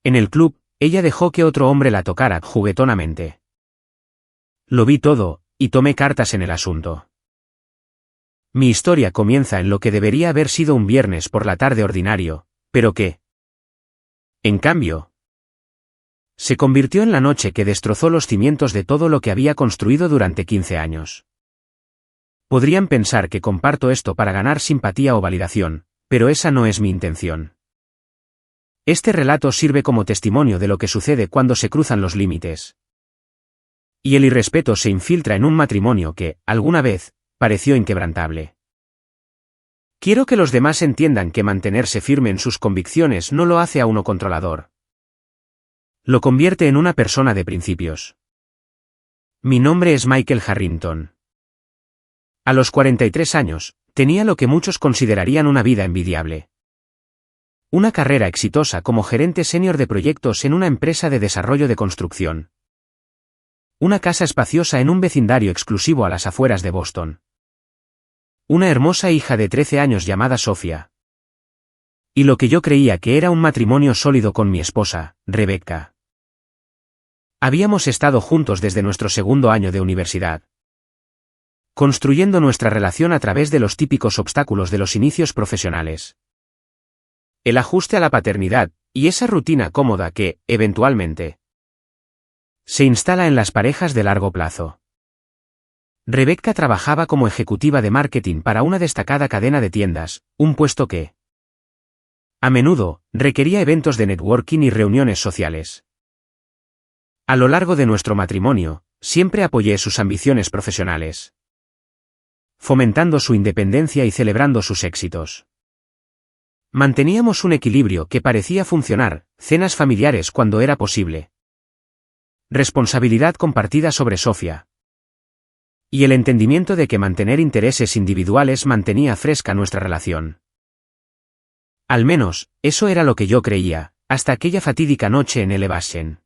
En el club, ella dejó que otro hombre la tocara juguetonamente. Lo vi todo, y tomé cartas en el asunto. Mi historia comienza en lo que debería haber sido un viernes por la tarde ordinario, pero que, en cambio, se convirtió en la noche que destrozó los cimientos de todo lo que había construido durante 15 años. Podrían pensar que comparto esto para ganar simpatía o validación, pero esa no es mi intención. Este relato sirve como testimonio de lo que sucede cuando se cruzan los límites. Y el irrespeto se infiltra en un matrimonio que, alguna vez, pareció inquebrantable. Quiero que los demás entiendan que mantenerse firme en sus convicciones no lo hace a uno controlador. Lo convierte en una persona de principios. Mi nombre es Michael Harrington. A los 43 años, tenía lo que muchos considerarían una vida envidiable. Una carrera exitosa como gerente senior de proyectos en una empresa de desarrollo de construcción. Una casa espaciosa en un vecindario exclusivo a las afueras de Boston. Una hermosa hija de 13 años llamada Sofía. Y lo que yo creía que era un matrimonio sólido con mi esposa, Rebecca. Habíamos estado juntos desde nuestro segundo año de universidad, construyendo nuestra relación a través de los típicos obstáculos de los inicios profesionales. El ajuste a la paternidad, y esa rutina cómoda que, eventualmente, se instala en las parejas de largo plazo. Rebecca trabajaba como ejecutiva de marketing para una destacada cadena de tiendas, un puesto que, a menudo, requería eventos de networking y reuniones sociales. A lo largo de nuestro matrimonio, siempre apoyé sus ambiciones profesionales, fomentando su independencia y celebrando sus éxitos. Manteníamos un equilibrio que parecía funcionar, cenas familiares cuando era posible, responsabilidad compartida sobre Sofía, y el entendimiento de que mantener intereses individuales mantenía fresca nuestra relación. Al menos, eso era lo que yo creía, hasta aquella fatídica noche en Elevation,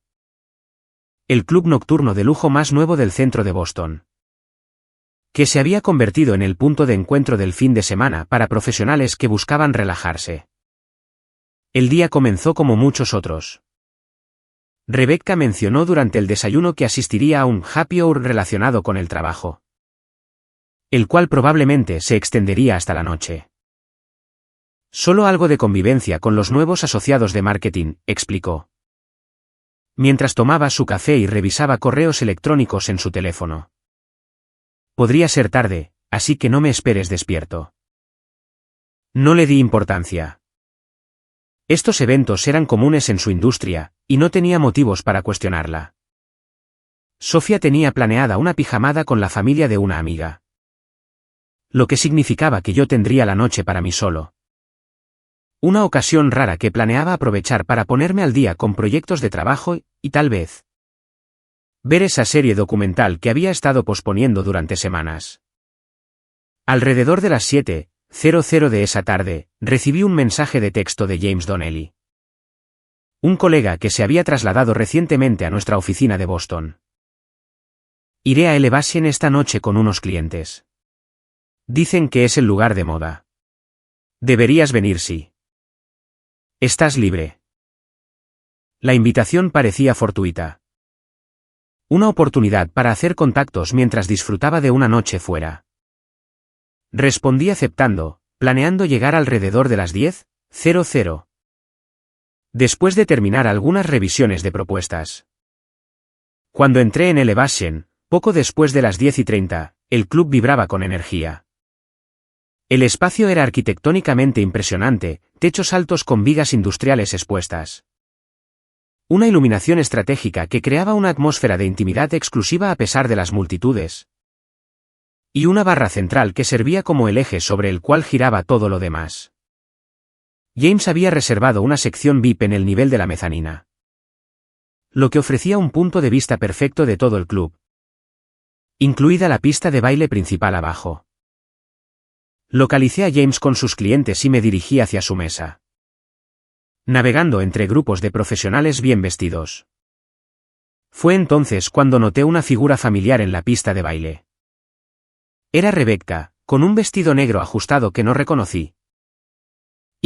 el club nocturno de lujo más nuevo del centro de Boston, que se había convertido en el punto de encuentro del fin de semana para profesionales que buscaban relajarse. El día comenzó como muchos otros. Rebecca mencionó durante el desayuno que asistiría a un happy hour relacionado con el trabajo, el cual probablemente se extendería hasta la noche. Solo algo de convivencia con los nuevos asociados de marketing, explicó, mientras tomaba su café y revisaba correos electrónicos en su teléfono. Podría ser tarde, así que no me esperes despierto. No le di importancia. Estos eventos eran comunes en su industria, y no tenía motivos para cuestionarla. Sofía tenía planeada una pijamada con la familia de una amiga, lo que significaba que yo tendría la noche para mí solo. Una ocasión rara que planeaba aprovechar para ponerme al día con proyectos de trabajo y tal vez ver esa serie documental que había estado posponiendo durante semanas. Alrededor de las 7:00 de esa tarde, recibí un mensaje de texto de James Donnelly, un colega que se había trasladado recientemente a nuestra oficina de Boston. Iré a Elevation esta noche con unos clientes. Dicen que es el lugar de moda. Deberías venir si estás libre. La invitación parecía fortuita. Una oportunidad para hacer contactos mientras disfrutaba de una noche fuera. Respondí aceptando, planeando llegar alrededor de las 10:00. Después de terminar algunas revisiones de propuestas. Cuando entré en Elevation, poco después de las 10:30, el club vibraba con energía. El espacio era arquitectónicamente impresionante, techos altos con vigas industriales expuestas. Una iluminación estratégica que creaba una atmósfera de intimidad exclusiva a pesar de las multitudes. Y una barra central que servía como el eje sobre el cual giraba todo lo demás. James había reservado una sección VIP en el nivel de la mezanina, lo que ofrecía un punto de vista perfecto de todo el club, incluida la pista de baile principal abajo. Localicé a James con sus clientes y me dirigí hacia su mesa, navegando entre grupos de profesionales bien vestidos. Fue entonces cuando noté una figura familiar en la pista de baile. Era Rebecca, con un vestido negro ajustado que no reconocí,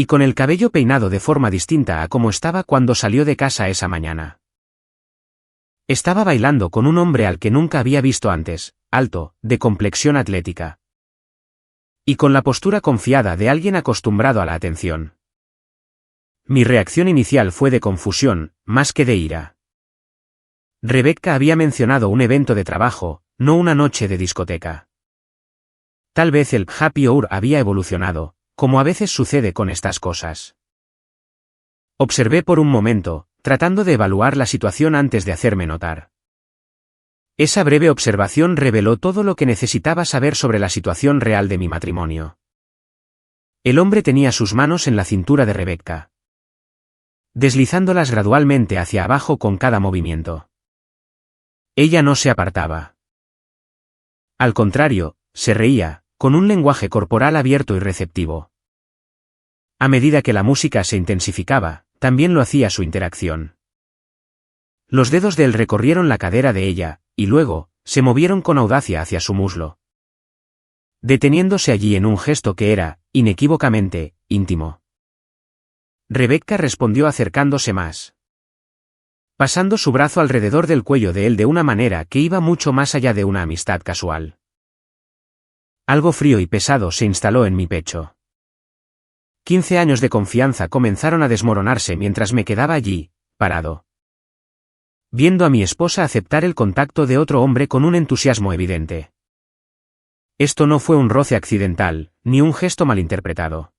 Y con el cabello peinado de forma distinta a como estaba cuando salió de casa esa mañana. Estaba bailando con un hombre al que nunca había visto antes, alto, de complexión atlética. Y con la postura confiada de alguien acostumbrado a la atención. Mi reacción inicial fue de confusión, más que de ira. Rebecca había mencionado un evento de trabajo, no una noche de discoteca. Tal vez el happy hour había evolucionado, como a veces sucede con estas cosas. Observé por un momento, tratando de evaluar la situación antes de hacerme notar. Esa breve observación reveló todo lo que necesitaba saber sobre la situación real de mi matrimonio. El hombre tenía sus manos en la cintura de Rebecca, deslizándolas gradualmente hacia abajo con cada movimiento. Ella no se apartaba. Al contrario, se reía, con un lenguaje corporal abierto y receptivo. A medida que la música se intensificaba, también lo hacía su interacción. Los dedos de él recorrieron la cadera de ella, y luego, se movieron con audacia hacia su muslo, deteniéndose allí en un gesto que era, inequívocamente, íntimo. Rebecca respondió acercándose más, pasando su brazo alrededor del cuello de él de una manera que iba mucho más allá de una amistad casual. Algo frío y pesado se instaló en mi pecho. 15 años de confianza comenzaron a desmoronarse mientras me quedaba allí, parado, viendo a mi esposa aceptar el contacto de otro hombre con un entusiasmo evidente. Esto no fue un roce accidental, ni un gesto malinterpretado.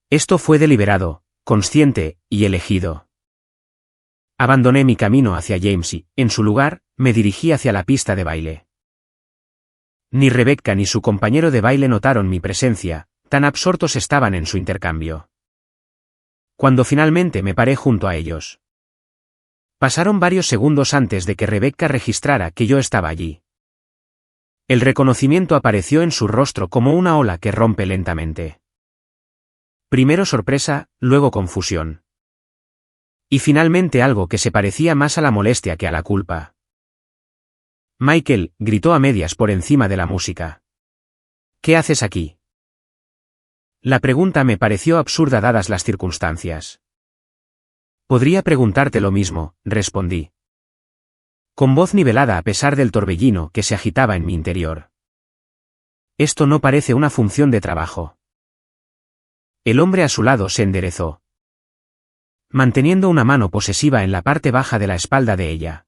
Esto fue deliberado, consciente, y elegido. Abandoné mi camino hacia James y, en su lugar, me dirigí hacia la pista de baile. Ni Rebecca ni su compañero de baile notaron mi presencia, tan absortos estaban en su intercambio. Cuando finalmente me paré junto a ellos. Pasaron varios segundos antes de que Rebecca registrara que yo estaba allí. El reconocimiento apareció en su rostro como una ola que rompe lentamente. Primero sorpresa, luego confusión. Y finalmente algo que se parecía más a la molestia que a la culpa. Michael, gritó a medias por encima de la música. ¿Qué haces aquí? La pregunta me pareció absurda dadas las circunstancias. Podría preguntarte lo mismo, respondí, con voz nivelada a pesar del torbellino que se agitaba en mi interior. Esto no parece una función de trabajo. El hombre a su lado se enderezó, manteniendo una mano posesiva en la parte baja de la espalda de ella.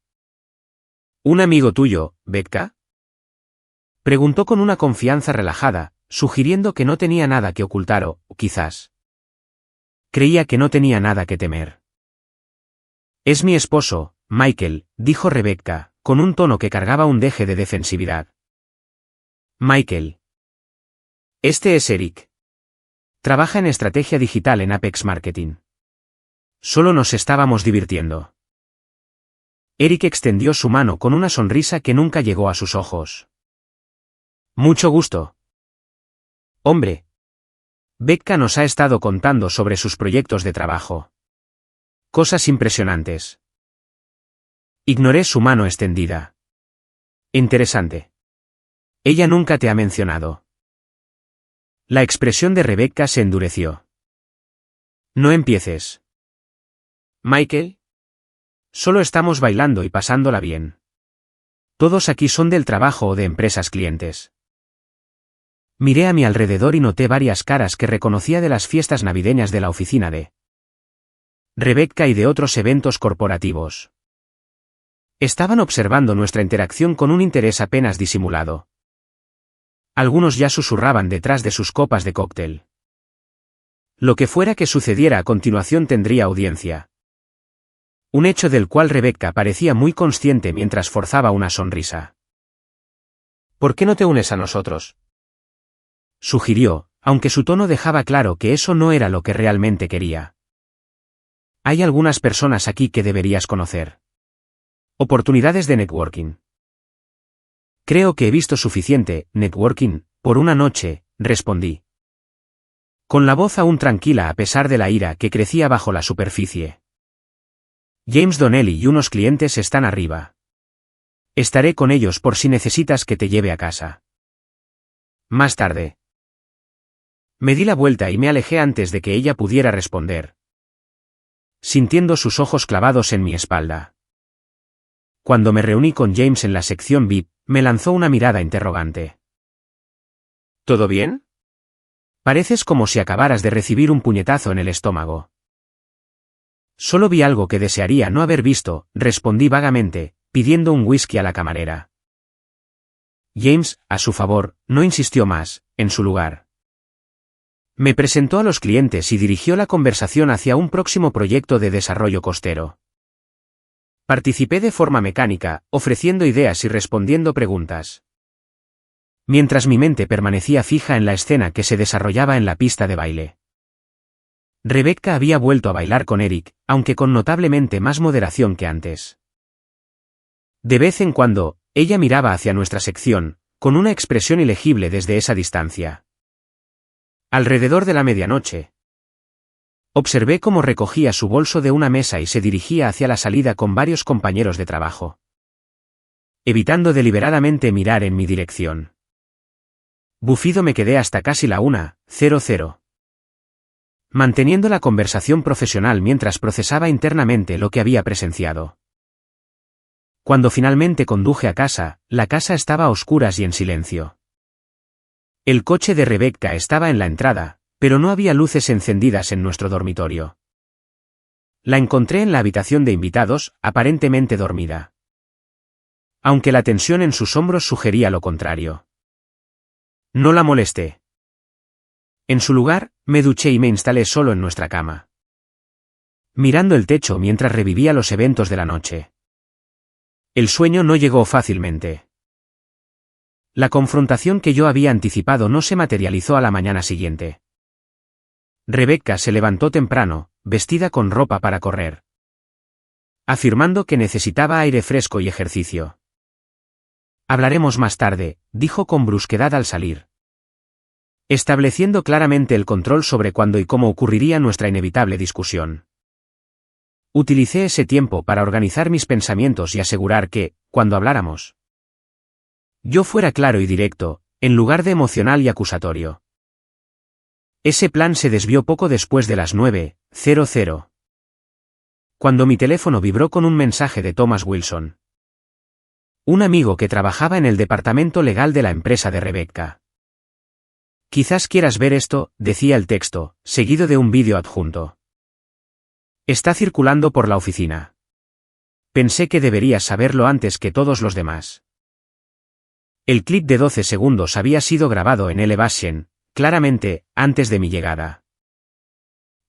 ¿Un amigo tuyo, Becca? Preguntó con una confianza relajada, sugiriendo que no tenía nada que ocultar o, quizás, creía que no tenía nada que temer. Es mi esposo, Michael, dijo Rebecca, con un tono que cargaba un deje de defensividad. Michael. Este es Eric. Trabaja en estrategia digital en Apex Marketing. Solo nos estábamos divirtiendo. Eric extendió su mano con una sonrisa que nunca llegó a sus ojos. Mucho gusto. Hombre. Becca nos ha estado contando sobre sus proyectos de trabajo. Cosas impresionantes. Ignoré su mano extendida. Interesante. Ella nunca te ha mencionado. La expresión de Rebecca se endureció. No empieces. Michael. Solo estamos bailando y pasándola bien. Todos aquí son del trabajo o de empresas clientes. Miré a mi alrededor y noté varias caras que reconocía de las fiestas navideñas de la oficina de Rebecca y de otros eventos corporativos. Estaban observando nuestra interacción con un interés apenas disimulado. Algunos ya susurraban detrás de sus copas de cóctel. Lo que fuera que sucediera a continuación tendría audiencia. Un hecho del cual Rebecca parecía muy consciente mientras forzaba una sonrisa. ¿Por qué no te unes a nosotros?, sugirió, aunque su tono dejaba claro que eso no era lo que realmente quería. Hay algunas personas aquí que deberías conocer. Oportunidades de networking. Creo que he visto suficiente networking por una noche, respondí, con la voz aún tranquila a pesar de la ira que crecía bajo la superficie. James Donnelly y unos clientes están arriba. Estaré con ellos por si necesitas que te lleve a casa. Más tarde. Me di la vuelta y me alejé antes de que ella pudiera responder, sintiendo sus ojos clavados en mi espalda. Cuando me reuní con James en la sección VIP, me lanzó una mirada interrogante. ¿Todo bien? Pareces como si acabaras de recibir un puñetazo en el estómago. Solo vi algo que desearía no haber visto, respondí vagamente, pidiendo un whisky a la camarera. James, a su favor, no insistió más, en su lugar. Me presentó a los clientes y dirigió la conversación hacia un próximo proyecto de desarrollo costero. Participé de forma mecánica, ofreciendo ideas y respondiendo preguntas. Mientras mi mente permanecía fija en la escena que se desarrollaba en la pista de baile. Rebecca había vuelto a bailar con Eric, aunque con notablemente más moderación que antes. De vez en cuando, ella miraba hacia nuestra sección, con una expresión ilegible desde esa distancia. Alrededor de la medianoche, observé cómo recogía su bolso de una mesa y se dirigía hacia la salida con varios compañeros de trabajo, evitando deliberadamente mirar en mi dirección. Bufido me quedé hasta casi la 1:00. Manteniendo la conversación profesional mientras procesaba internamente lo que había presenciado. Cuando finalmente conduje a casa, la casa estaba a oscuras y en silencio. El coche de Rebecca estaba en la entrada, pero no había luces encendidas en nuestro dormitorio. La encontré en la habitación de invitados, aparentemente dormida. Aunque la tensión en sus hombros sugería lo contrario. No la molesté. En su lugar, me duché y me instalé solo en nuestra cama, mirando el techo mientras revivía los eventos de la noche. El sueño no llegó fácilmente. La confrontación que yo había anticipado no se materializó a la mañana siguiente. Rebecca se levantó temprano, vestida con ropa para correr, afirmando que necesitaba aire fresco y ejercicio. Hablaremos más tarde, dijo con brusquedad al salir, estableciendo claramente el control sobre cuándo y cómo ocurriría nuestra inevitable discusión. Utilicé ese tiempo para organizar mis pensamientos y asegurar que, cuando habláramos, yo fuera claro y directo, en lugar de emocional y acusatorio. Ese plan se desvió poco después de las 9:00. Cuando mi teléfono vibró con un mensaje de Thomas Wilson, un amigo que trabajaba en el departamento legal de la empresa de Rebecca. Quizás quieras ver esto, decía el texto, seguido de un vídeo adjunto. Está circulando por la oficina. Pensé que deberías saberlo antes que todos los demás. El clip de 12 segundos había sido grabado en Elevation, claramente, antes de mi llegada.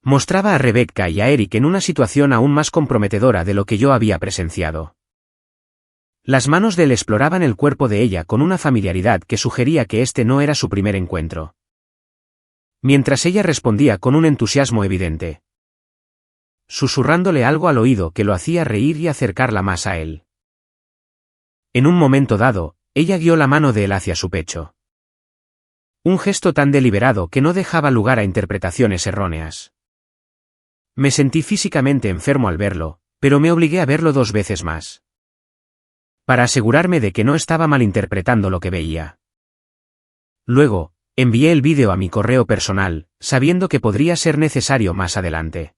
Mostraba a Rebecca y a Eric en una situación aún más comprometedora de lo que yo había presenciado. Las manos de él exploraban el cuerpo de ella con una familiaridad que sugería que este no era su primer encuentro. Mientras ella respondía con un entusiasmo evidente, susurrándole algo al oído que lo hacía reír y acercarla más a él. En un momento dado, ella guió la mano de él hacia su pecho. Un gesto tan deliberado que no dejaba lugar a interpretaciones erróneas. Me sentí físicamente enfermo al verlo, pero me obligué a verlo 2 veces más, para asegurarme de que no estaba malinterpretando lo que veía. Luego, envié el vídeo a mi correo personal, sabiendo que podría ser necesario más adelante.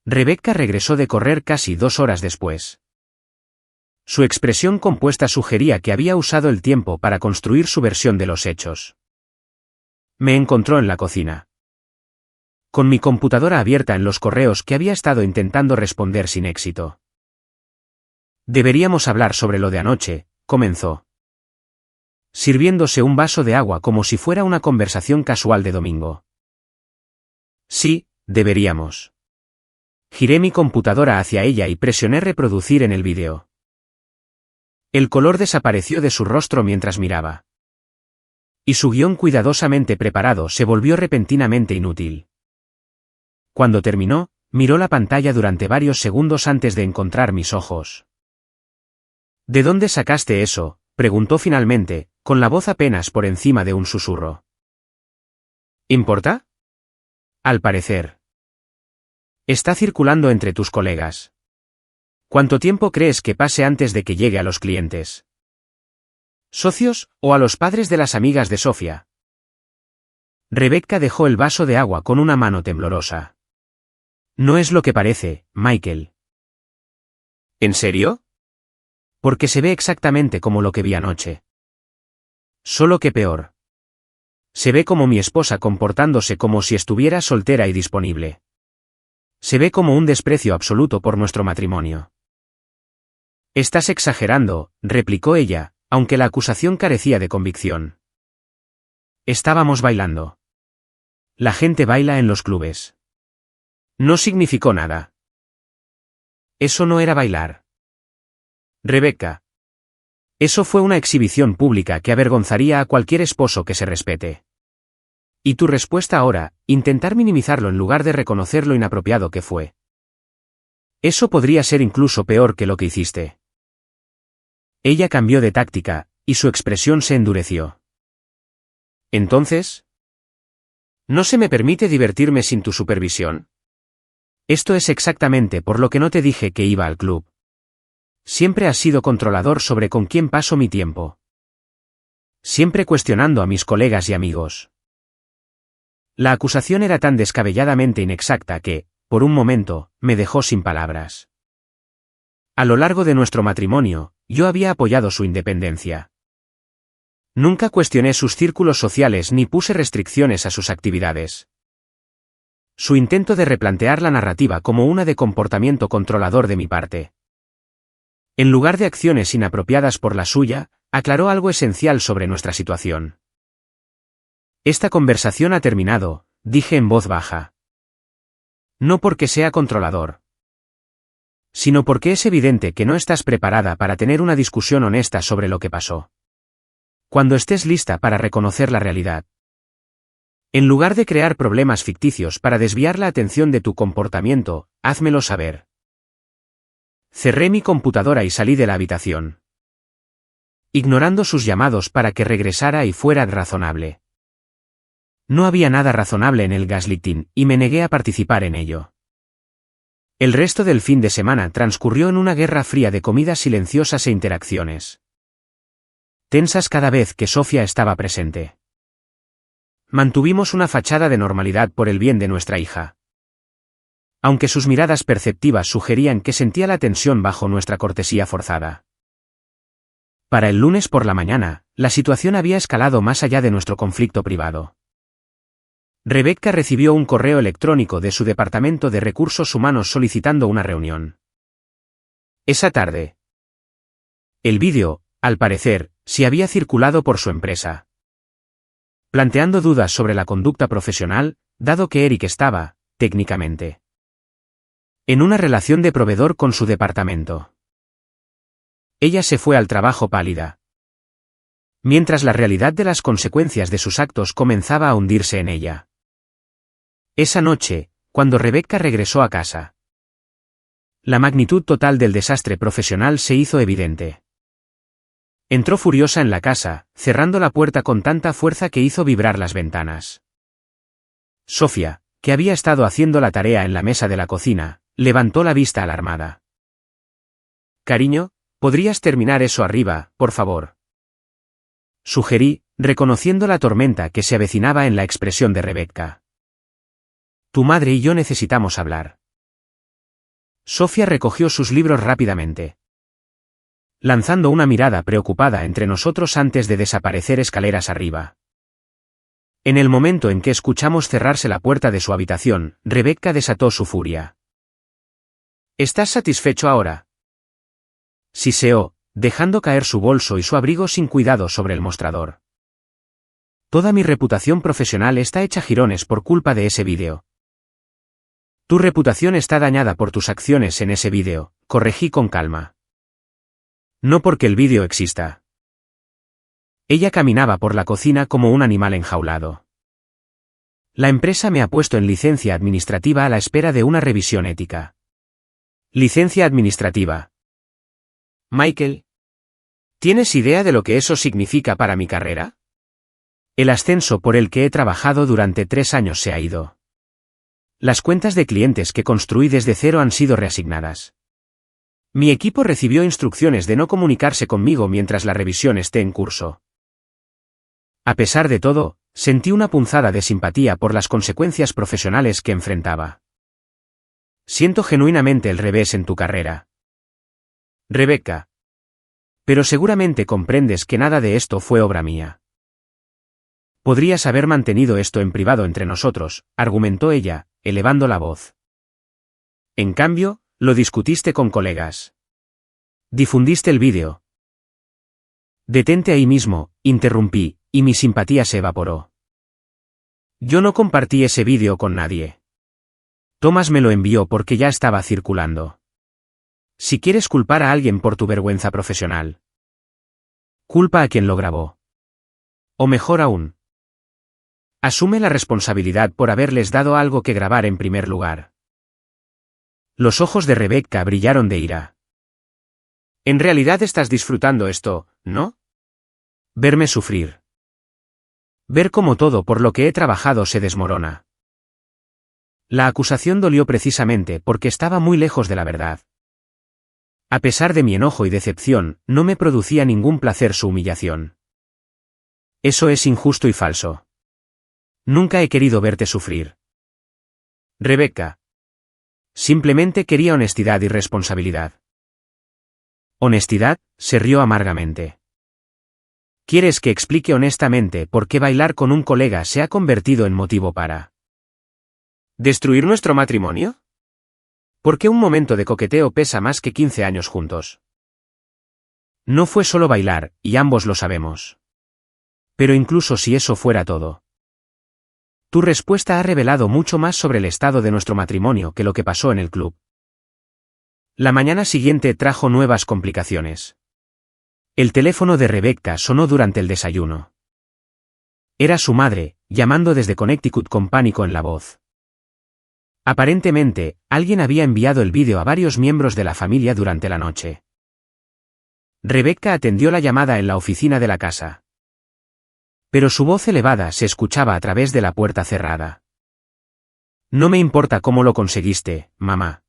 Rebecca regresó de correr casi 2 horas después. Su expresión compuesta sugería que había usado el tiempo para construir su versión de los hechos. Me encontró en la cocina, con mi computadora abierta en los correos que había estado intentando responder sin éxito. Deberíamos hablar sobre lo de anoche, comenzó, sirviéndose un vaso de agua como si fuera una conversación casual de domingo. Sí, deberíamos. Giré mi computadora hacia ella y presioné reproducir en el vídeo. El color desapareció de su rostro mientras miraba. Y su guión cuidadosamente preparado se volvió repentinamente inútil. Cuando terminó, miró la pantalla durante varios segundos antes de encontrar mis ojos. ¿De dónde sacaste eso?, preguntó finalmente, con la voz apenas por encima de un susurro. ¿Importa? Al parecer. Está circulando entre tus colegas. ¿Cuánto tiempo crees que pase antes de que llegue a los clientes? ¿Socios, o a los padres de las amigas de Sofía? Rebecca dejó el vaso de agua con una mano temblorosa. No es lo que parece, Michael. ¿En serio? Porque se ve exactamente como lo que vi anoche. Solo que peor. Se ve como mi esposa comportándose como si estuviera soltera y disponible. Se ve como un desprecio absoluto por nuestro matrimonio. Estás exagerando, replicó ella, aunque la acusación carecía de convicción. Estábamos bailando. La gente baila en los clubes. No significó nada. Eso no era bailar. Rebecca. Eso fue una exhibición pública que avergonzaría a cualquier esposo que se respete. Y tu respuesta ahora, intentar minimizarlo en lugar de reconocer lo inapropiado que fue. Eso podría ser incluso peor que lo que hiciste. Ella cambió de táctica, y su expresión se endureció. Entonces, ¿no se me permite divertirme sin tu supervisión? Esto es exactamente por lo que no te dije que iba al club. Siempre has sido controlador sobre con quién paso mi tiempo. Siempre cuestionando a mis colegas y amigos. La acusación era tan descabelladamente inexacta que, por un momento, me dejó sin palabras. A lo largo de nuestro matrimonio, yo había apoyado su independencia. Nunca cuestioné sus círculos sociales ni puse restricciones a sus actividades. Su intento de replantear la narrativa como una de comportamiento controlador de mi parte. En lugar de acciones inapropiadas por la suya, aclaró algo esencial sobre nuestra situación. Esta conversación ha terminado, dije en voz baja. No porque sea controlador, sino porque es evidente que no estás preparada para tener una discusión honesta sobre lo que pasó. Cuando estés lista para reconocer la realidad. En lugar de crear problemas ficticios para desviar la atención de tu comportamiento, házmelo saber. Cerré mi computadora y salí de la habitación. Ignorando sus llamados para que regresara y fuera razonable. No había nada razonable en el gaslighting, y me negué a participar en ello. El resto del fin de semana transcurrió en una guerra fría de comidas silenciosas e interacciones tensas cada vez que Sofía estaba presente. Mantuvimos una fachada de normalidad por el bien de nuestra hija. Aunque sus miradas perceptivas sugerían que sentía la tensión bajo nuestra cortesía forzada. Para el lunes por la mañana, la situación había escalado más allá de nuestro conflicto privado. Rebecca recibió un correo electrónico de su departamento de recursos humanos solicitando una reunión. Esa tarde. El vídeo, al parecer, sí había circulado por su empresa. Planteando dudas sobre la conducta profesional, dado que Eric estaba, técnicamente, en una relación de proveedor con su departamento. Ella se fue al trabajo pálida. Mientras la realidad de las consecuencias de sus actos comenzaba a hundirse en ella. Esa noche, cuando Rebecca regresó a casa, la magnitud total del desastre profesional se hizo evidente. Entró furiosa en la casa, cerrando la puerta con tanta fuerza que hizo vibrar las ventanas. Sofía, que había estado haciendo la tarea en la mesa de la cocina, levantó la vista alarmada. Cariño, ¿podrías terminar eso arriba, por favor? Sugerí, reconociendo la tormenta que se avecinaba en la expresión de Rebecca. Tu madre y yo necesitamos hablar. Sofía recogió sus libros rápidamente, lanzando una mirada preocupada entre nosotros antes de desaparecer escaleras arriba. En el momento en que escuchamos cerrarse la puerta de su habitación, Rebecca desató su furia. ¿Estás satisfecho ahora? Siseó, dejando caer su bolso y su abrigo sin cuidado sobre el mostrador. Toda mi reputación profesional está hecha jirones por culpa de ese vídeo. Tu reputación está dañada por tus acciones en ese vídeo, corregí con calma. No porque el vídeo exista. Ella caminaba por la cocina como un animal enjaulado. La empresa me ha puesto en licencia administrativa a la espera de una revisión ética. Licencia administrativa. Michael, ¿tienes idea de lo que eso significa para mi carrera? El ascenso por el que he trabajado durante 3 años se ha ido. Las cuentas de clientes que construí desde cero han sido reasignadas. Mi equipo recibió instrucciones de no comunicarse conmigo mientras la revisión esté en curso. A pesar de todo, Sentí una punzada de simpatía por las consecuencias profesionales que enfrentaba. Siento genuinamente el revés en tu carrera, Rebecca. Pero seguramente comprendes que nada de esto fue obra mía. Podrías haber mantenido esto en privado entre nosotros, argumentó ella, elevando la voz. En cambio, lo discutiste con colegas. Difundiste el vídeo. Detente ahí mismo, interrumpí, y mi simpatía se evaporó. Yo no compartí ese vídeo con nadie. Thomas me lo envió porque ya estaba circulando. Si quieres culpar a alguien por tu vergüenza profesional, culpa a quien lo grabó. O mejor aún, asume la responsabilidad por haberles dado algo que grabar en primer lugar. Los ojos de Rebecca brillaron de ira. En realidad estás disfrutando esto, ¿no? Verme sufrir. Ver cómo todo por lo que he trabajado se desmorona. La acusación dolió precisamente porque estaba muy lejos de la verdad. A pesar de mi enojo y decepción, no me producía ningún placer su humillación. Eso es injusto y falso. Nunca he querido verte sufrir, Rebecca. Simplemente quería honestidad y responsabilidad. ¿Honestidad?, se rió amargamente. ¿Quieres que explique honestamente por qué bailar con un colega se ha convertido en motivo para destruir nuestro matrimonio? ¿Por qué un momento de coqueteo pesa más que 15 años juntos? No fue solo bailar, y ambos lo sabemos. Pero incluso si eso fuera todo, tu respuesta ha revelado mucho más sobre el estado de nuestro matrimonio que lo que pasó en el club. La mañana siguiente trajo nuevas complicaciones. El teléfono de Rebecca sonó durante el desayuno. Era su madre, llamando desde Connecticut con pánico en la voz. Aparentemente, alguien había enviado el vídeo a varios miembros de la familia durante la noche. Rebecca atendió la llamada en la oficina de la casa. Pero su voz elevada se escuchaba a través de la puerta cerrada. No me importa cómo lo conseguiste, mamá.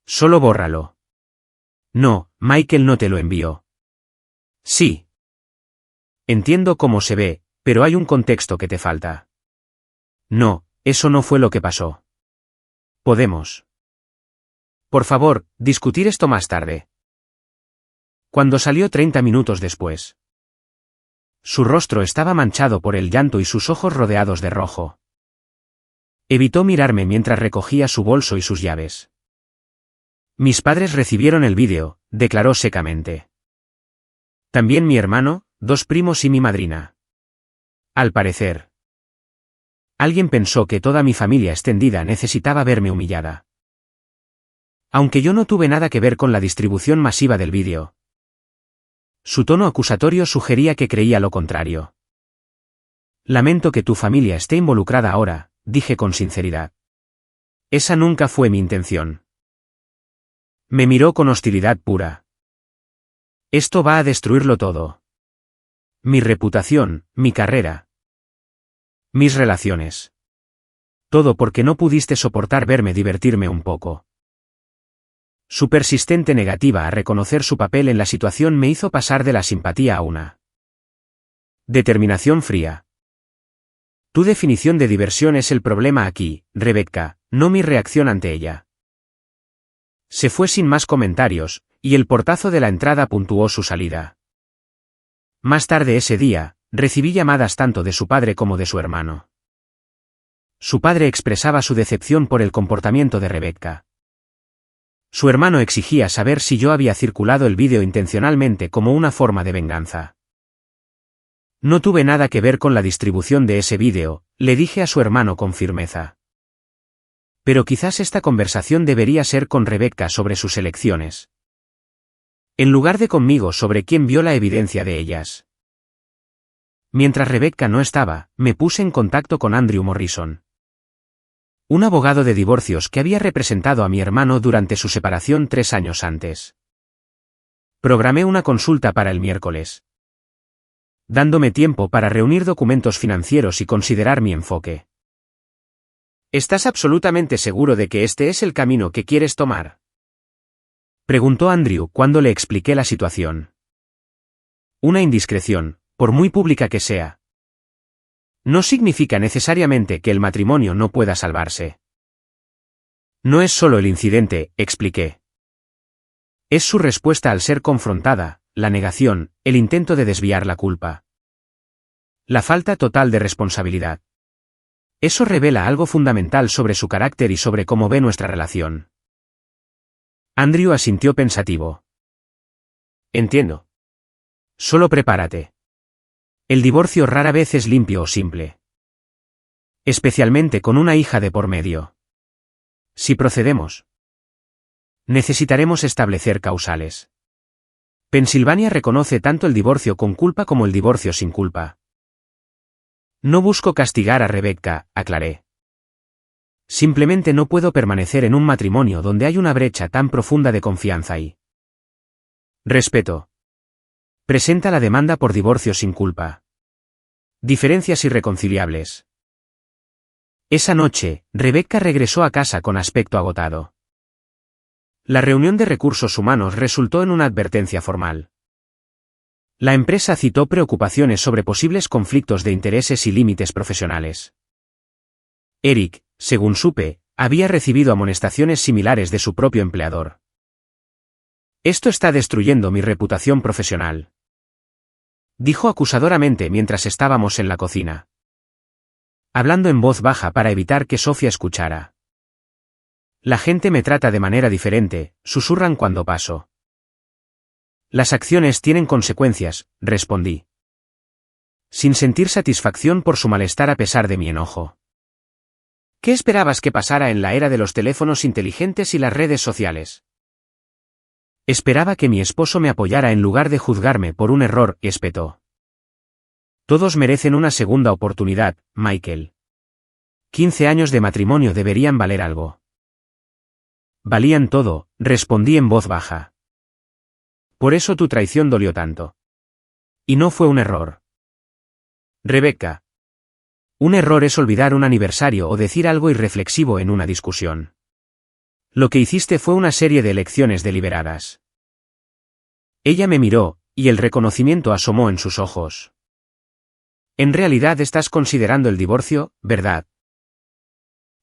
Solo bórralo. No, Michael no te lo envió. Sí. Entiendo cómo se ve, pero hay un contexto que te falta. No, eso no fue lo que pasó. Podemos, por favor, discutir esto más tarde. Cuando salió 30 minutos después, su rostro estaba manchado por el llanto y sus ojos rodeados de rojo. Evitó mirarme mientras recogía su bolso y sus llaves. Mis padres recibieron el vídeo, declaró secamente. También mi hermano, 2 primos y mi madrina. Al parecer, alguien pensó que toda mi familia extendida necesitaba verme humillada. Aunque yo no tuve nada que ver con la distribución masiva del vídeo. Su tono acusatorio sugería que creía lo contrario. Lamento que tu familia esté involucrada ahora, dije con sinceridad. Esa nunca fue mi intención. Me miró con hostilidad pura. Esto va a destruirlo todo. Mi reputación, mi carrera. Mis relaciones. Todo porque no pudiste soportar verme divertirme un poco. Su persistente negativa a reconocer su papel en la situación me hizo pasar de la simpatía a una determinación fría. Tu definición de diversión es el problema aquí, Rebecca, no mi reacción ante ella. Se fue sin más comentarios, y el portazo de la entrada puntuó su salida. Más tarde ese día, recibí llamadas tanto de su padre como de su hermano. Su padre expresaba su decepción por el comportamiento de Rebecca. Su hermano exigía saber si yo había circulado el vídeo intencionalmente como una forma de venganza. No tuve nada que ver con la distribución de ese vídeo, le dije a su hermano con firmeza. Pero quizás esta conversación debería ser con Rebecca sobre sus elecciones, en lugar de conmigo sobre quién vio la evidencia de ellas. Mientras Rebecca no estaba, me puse en contacto con Andrew Morrison, un abogado de divorcios que había representado a mi hermano durante su separación 3 años antes. Programé una consulta para el miércoles, dándome tiempo para reunir documentos financieros y considerar mi enfoque. ¿Estás absolutamente seguro de que este es el camino que quieres tomar?, preguntó Andrew cuando le expliqué la situación. Una indiscreción, por muy pública que sea. No significa necesariamente que el matrimonio no pueda salvarse. No es solo el incidente, expliqué. Es su respuesta al ser confrontada, la negación, el intento de desviar la culpa. La falta total de responsabilidad. Eso revela algo fundamental sobre su carácter y sobre cómo ve nuestra relación. Andrew asintió pensativo. Entiendo. Solo prepárate. El divorcio rara vez es limpio o simple. Especialmente con una hija de por medio. Si procedemos, necesitaremos establecer causales. Pensilvania reconoce tanto el divorcio con culpa como el divorcio sin culpa. No busco castigar a Rebecca, aclaré. Simplemente no puedo permanecer en un matrimonio donde hay una brecha tan profunda de confianza y respeto. Presenta la demanda por divorcio sin culpa. Diferencias irreconciliables. Esa noche, Rebecca regresó a casa con aspecto agotado. La reunión de recursos humanos resultó en una advertencia formal. La empresa citó preocupaciones sobre posibles conflictos de intereses y límites profesionales. Eric, según supe, había recibido amonestaciones similares de su propio empleador. Esto está destruyendo mi reputación profesional, dijo acusadoramente mientras estábamos en la cocina, hablando en voz baja para evitar que Sofía escuchara. La gente me trata de manera diferente, susurran cuando paso. Las acciones tienen consecuencias, respondí, sin sentir satisfacción por su malestar a pesar de mi enojo. ¿Qué esperabas que pasara en la era de los teléfonos inteligentes y las redes sociales? Esperaba que mi esposo me apoyara en lugar de juzgarme por un error, espetó. Todos merecen una segunda oportunidad, Michael. 15 años de matrimonio deberían valer algo. Valían todo, respondí en voz baja. Por eso tu traición dolió tanto. Y no fue un error. Rebecca. Un error es olvidar un aniversario o decir algo irreflexivo en una discusión. Lo que hiciste fue una serie de elecciones deliberadas. Ella me miró, y el reconocimiento asomó en sus ojos. En realidad estás considerando el divorcio, ¿verdad?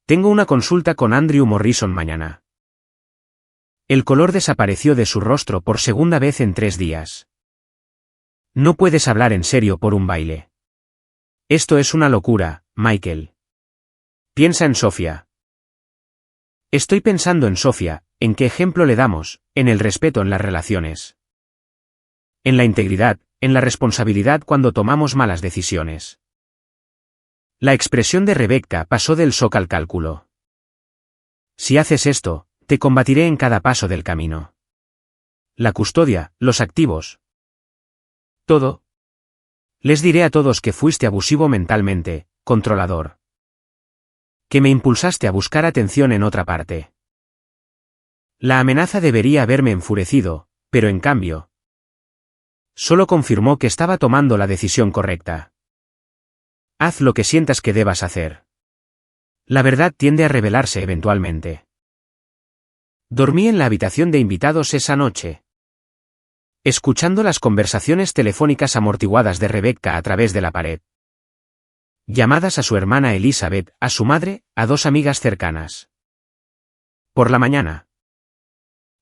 Tengo una consulta con Andrew Morrison mañana. El color desapareció de su rostro por segunda vez en 3 días. No puedes hablar en serio por un baile. Esto es una locura, Michael. Piensa en Sofía. Estoy pensando en Sofía, en qué ejemplo le damos, en el respeto en las relaciones. En la integridad, en la responsabilidad cuando tomamos malas decisiones. La expresión de Rebecca pasó del shock al cálculo. Si haces esto, te combatiré en cada paso del camino. La custodia, los activos. Todo. Les diré a todos que fuiste abusivo mentalmente, controlador. Que me impulsaste a buscar atención en otra parte. La amenaza debería haberme enfurecido, pero en cambio, solo confirmó que estaba tomando la decisión correcta. Haz lo que sientas que debas hacer. La verdad tiende a revelarse eventualmente. Dormí en la habitación de invitados esa noche, escuchando las conversaciones telefónicas amortiguadas de Rebecca a través de la pared. Llamadas a su hermana Elizabeth, a su madre, a 2 amigas cercanas. Por la mañana,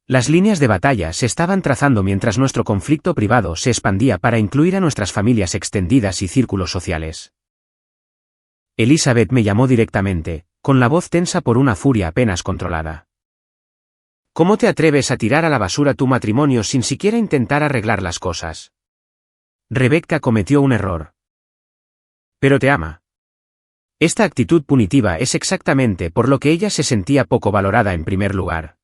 las líneas de batalla se estaban trazando mientras nuestro conflicto privado se expandía para incluir a nuestras familias extendidas y círculos sociales. Elizabeth me llamó directamente, con la voz tensa por una furia apenas controlada. ¿Cómo te atreves a tirar a la basura tu matrimonio sin siquiera intentar arreglar las cosas? Rebecca cometió un error. Pero te ama. Esta actitud punitiva es exactamente por lo que ella se sentía poco valorada en primer lugar.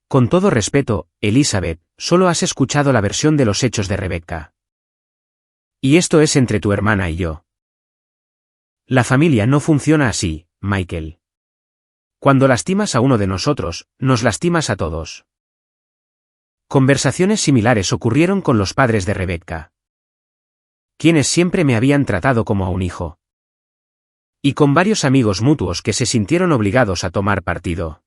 Con todo respeto, Elizabeth, solo has escuchado la versión de los hechos de Rebecca. Y esto es entre tu hermana y yo. La familia no funciona así, Michael. Cuando lastimas a uno de nosotros, nos lastimas a todos. Conversaciones similares ocurrieron con los padres de Rebecca, quienes siempre me habían tratado como a un hijo. Y con varios amigos mutuos que se sintieron obligados a tomar partido.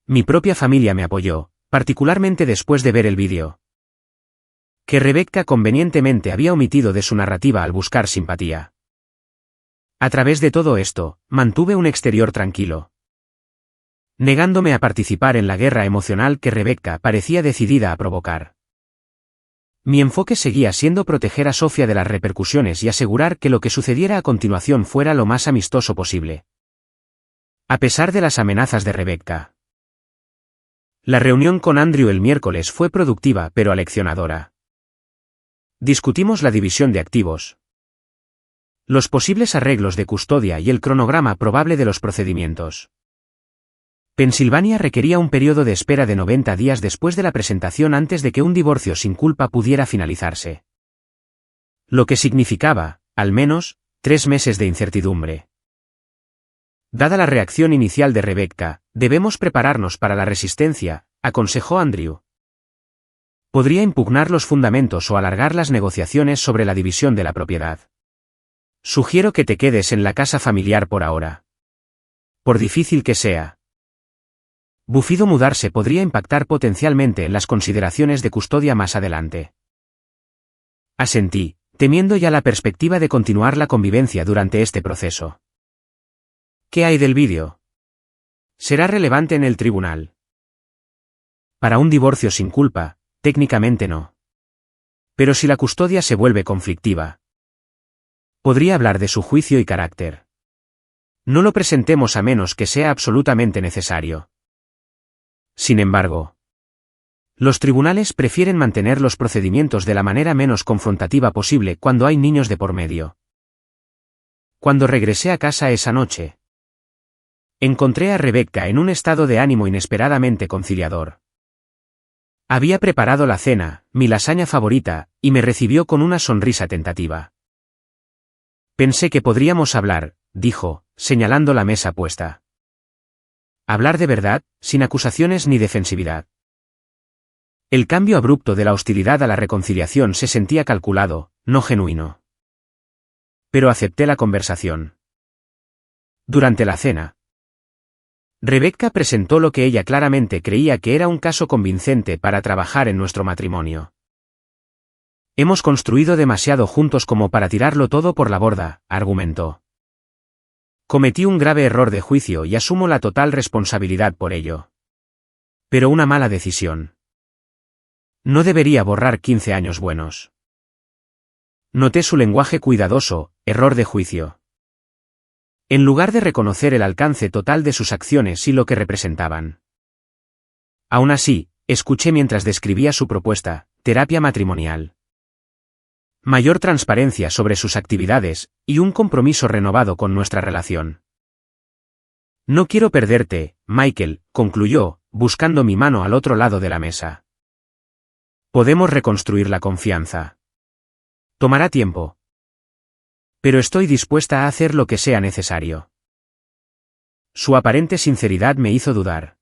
Mi propia familia me apoyó, particularmente después de ver el vídeo. que Rebecca convenientemente había omitido de su narrativa al buscar simpatía. A través de todo esto, mantuve un exterior tranquilo, negándome a participar en la guerra emocional que Rebecca parecía decidida a provocar. Mi enfoque seguía siendo proteger a Sofía de las repercusiones y asegurar que lo que sucediera a continuación fuera lo más amistoso posible. A pesar de las amenazas de Rebecca. La reunión con Andrew el miércoles fue productiva pero aleccionadora. Discutimos la división de activos, los posibles arreglos de custodia y el cronograma probable de los procedimientos. Pensilvania requería un periodo de espera de 90 días después de la presentación antes de que un divorcio sin culpa pudiera finalizarse. Lo que significaba, al menos, 3 meses de incertidumbre. Dada la reacción inicial de Rebecca, debemos prepararnos para la resistencia, aconsejó Andrew. Podría impugnar los fundamentos o alargar las negociaciones sobre la división de la propiedad. Sugiero que te quedes en la casa familiar por ahora. Por difícil que sea. Bufido mudarse podría impactar potencialmente en las consideraciones de custodia más adelante. Asentí, temiendo ya la perspectiva de continuar la convivencia durante este proceso. ¿Qué hay del vídeo? Será relevante en el tribunal. Para un divorcio sin culpa, técnicamente no. Pero si la custodia se vuelve conflictiva, podría hablar de su juicio y carácter. No lo presentemos a menos que sea absolutamente necesario. Sin embargo, los tribunales prefieren mantener los procedimientos de la manera menos confrontativa posible cuando hay niños de por medio. Cuando regresé a casa esa noche, encontré a Rebecca en un estado de ánimo inesperadamente conciliador. Había preparado la cena, mi lasaña favorita, y me recibió con una sonrisa tentativa. Pensé que podríamos hablar, dijo, señalando la mesa puesta. Hablar de verdad, sin acusaciones ni defensividad. El cambio abrupto de la hostilidad a la reconciliación se sentía calculado, no genuino. Pero acepté la conversación. Durante la cena, Rebecca presentó lo que ella claramente creía que era un caso convincente para trabajar en nuestro matrimonio. Hemos construido demasiado juntos como para tirarlo todo por la borda, argumentó. Cometí un grave error de juicio y asumo la total responsabilidad por ello. Pero una mala decisión. No debería borrar 15 años buenos. Noté su lenguaje cuidadoso, error de juicio. En lugar de reconocer el alcance total de sus acciones y lo que representaban. Aún así, escuché mientras describía su propuesta, terapia matrimonial. Mayor transparencia sobre sus actividades, y un compromiso renovado con nuestra relación. No quiero perderte, Michael, concluyó, buscando mi mano al otro lado de la mesa. Podemos reconstruir la confianza. Tomará tiempo. Pero estoy dispuesta a hacer lo que sea necesario. Su aparente sinceridad me hizo dudar.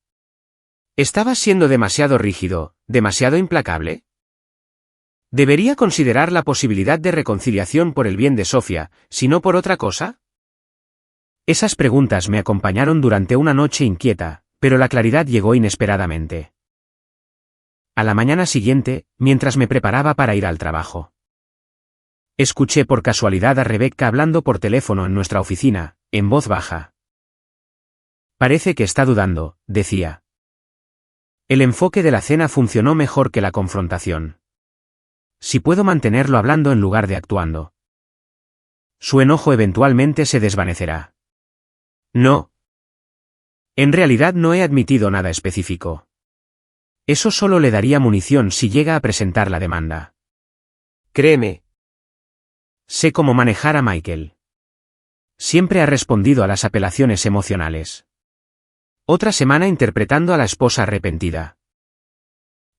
¿Estabas siendo demasiado rígido, demasiado implacable? ¿Debería considerar la posibilidad de reconciliación por el bien de Sofía, si no por otra cosa? Esas preguntas me acompañaron durante una noche inquieta, pero la claridad llegó inesperadamente. A la mañana siguiente, mientras me preparaba para ir al trabajo, escuché por casualidad a Rebecca hablando por teléfono en nuestra oficina, en voz baja. Parece que está dudando, decía. El enfoque de la cena funcionó mejor que la confrontación. Si puedo mantenerlo hablando en lugar de actuando, su enojo eventualmente se desvanecerá. No. En realidad no he admitido nada específico. Eso solo le daría munición si llega a presentar la demanda. Créeme. Sé cómo manejar a Michael. Siempre ha respondido a las apelaciones emocionales. Otra semana interpretando a la esposa arrepentida.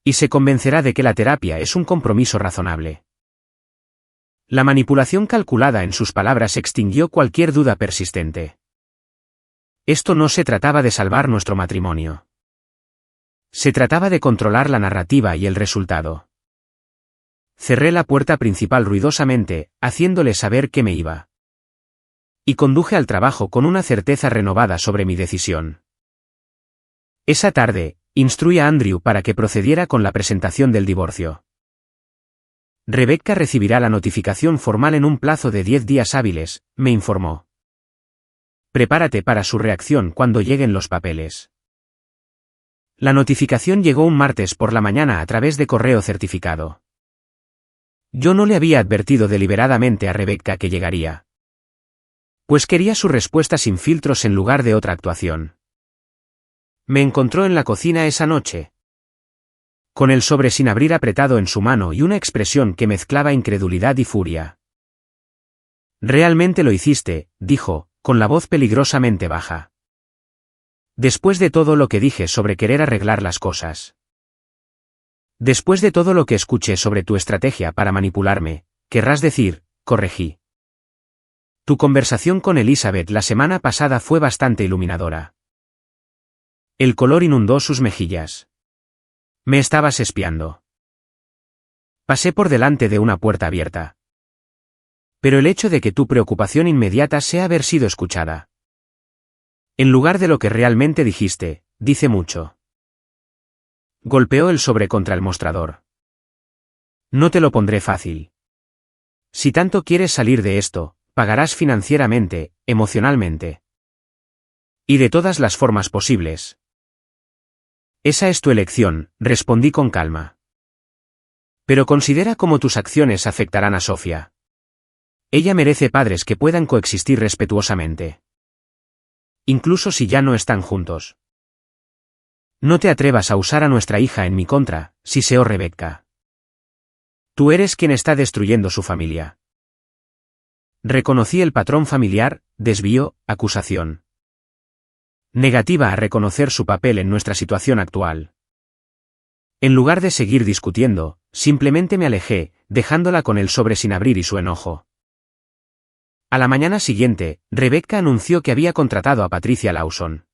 Y se convencerá de que la terapia es un compromiso razonable. La manipulación calculada en sus palabras extinguió cualquier duda persistente. Esto no se trataba de salvar nuestro matrimonio. Se trataba de controlar la narrativa y el resultado. Cerré la puerta principal ruidosamente, haciéndole saber que me iba. Y conduje al trabajo con una certeza renovada sobre mi decisión. Esa tarde, instruí a Andrew para que procediera con la presentación del divorcio. Rebecca recibirá la notificación formal en un plazo de 10 días hábiles, me informó. Prepárate para su reacción cuando lleguen los papeles. La notificación llegó un martes por la mañana a través de correo certificado. Yo no le había advertido deliberadamente a Rebecca que llegaría. Pues quería su respuesta sin filtros en lugar de otra actuación. Me encontró en la cocina esa noche, con el sobre sin abrir apretado en su mano y una expresión que mezclaba incredulidad y furia. «Realmente lo hiciste», dijo, con la voz peligrosamente baja. «Después de todo lo que dije sobre querer arreglar las cosas. Después de todo lo que escuché sobre tu estrategia para manipularme, querrás decir», corregí. «Tu conversación con Elizabeth la semana pasada fue bastante iluminadora». El color inundó sus mejillas. «Me estabas espiando». Pasé por delante de una puerta abierta. Pero el hecho de que tu preocupación inmediata sea haber sido escuchada, en lugar de lo que realmente dijiste, dice mucho. Golpeó el sobre contra el mostrador. «No te lo pondré fácil. Si tanto quieres salir de esto, pagarás financieramente, emocionalmente. Y de todas las formas posibles». «Esa es tu elección», respondí con calma. «Pero considera cómo tus acciones afectarán a Sofía. Ella merece padres que puedan coexistir respetuosamente. Incluso si ya no están juntos. No te atrevas a usar a nuestra hija en mi contra», siseó Rebecca. «Tú eres quien está destruyendo su familia». Reconocí el patrón familiar, desvío, acusación. Negativa a reconocer su papel en nuestra situación actual. En lugar de seguir discutiendo, simplemente me alejé, dejándola con el sobre sin abrir y su enojo. A la mañana siguiente, Rebecca anunció que había contratado a Patricia Lawson,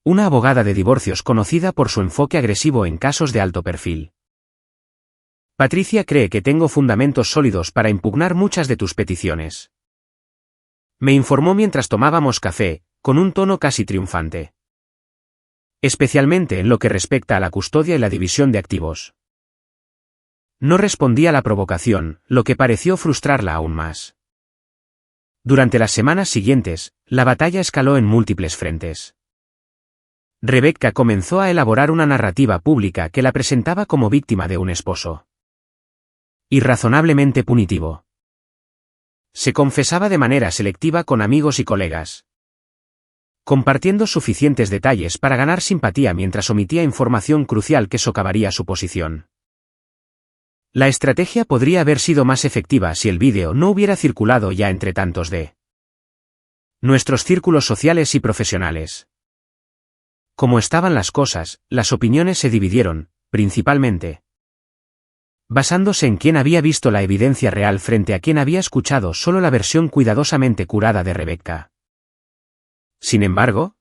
una abogada de divorcios conocida por su enfoque agresivo en casos de alto perfil. «Patricia cree que tengo fundamentos sólidos para impugnar muchas de tus peticiones», me informó mientras tomábamos café, con un tono casi triunfante. «Especialmente en lo que respecta a la custodia y la división de activos». No respondí a la provocación, lo que pareció frustrarla aún más. Durante las semanas siguientes, la batalla escaló en múltiples frentes. Rebecca comenzó a elaborar una narrativa pública que la presentaba como víctima de un esposo irrazonablemente punitivo. Se confesaba de manera selectiva con amigos y colegas, compartiendo suficientes detalles para ganar simpatía mientras omitía información crucial que socavaría su posición. La estrategia podría haber sido más efectiva si el vídeo no hubiera circulado ya entre tantos de nuestros círculos sociales y profesionales. Como estaban las cosas, las opiniones se dividieron, principalmente basándose en quién había visto la evidencia real frente a quien había escuchado solo la versión cuidadosamente curada de Rebecca. Sin embargo,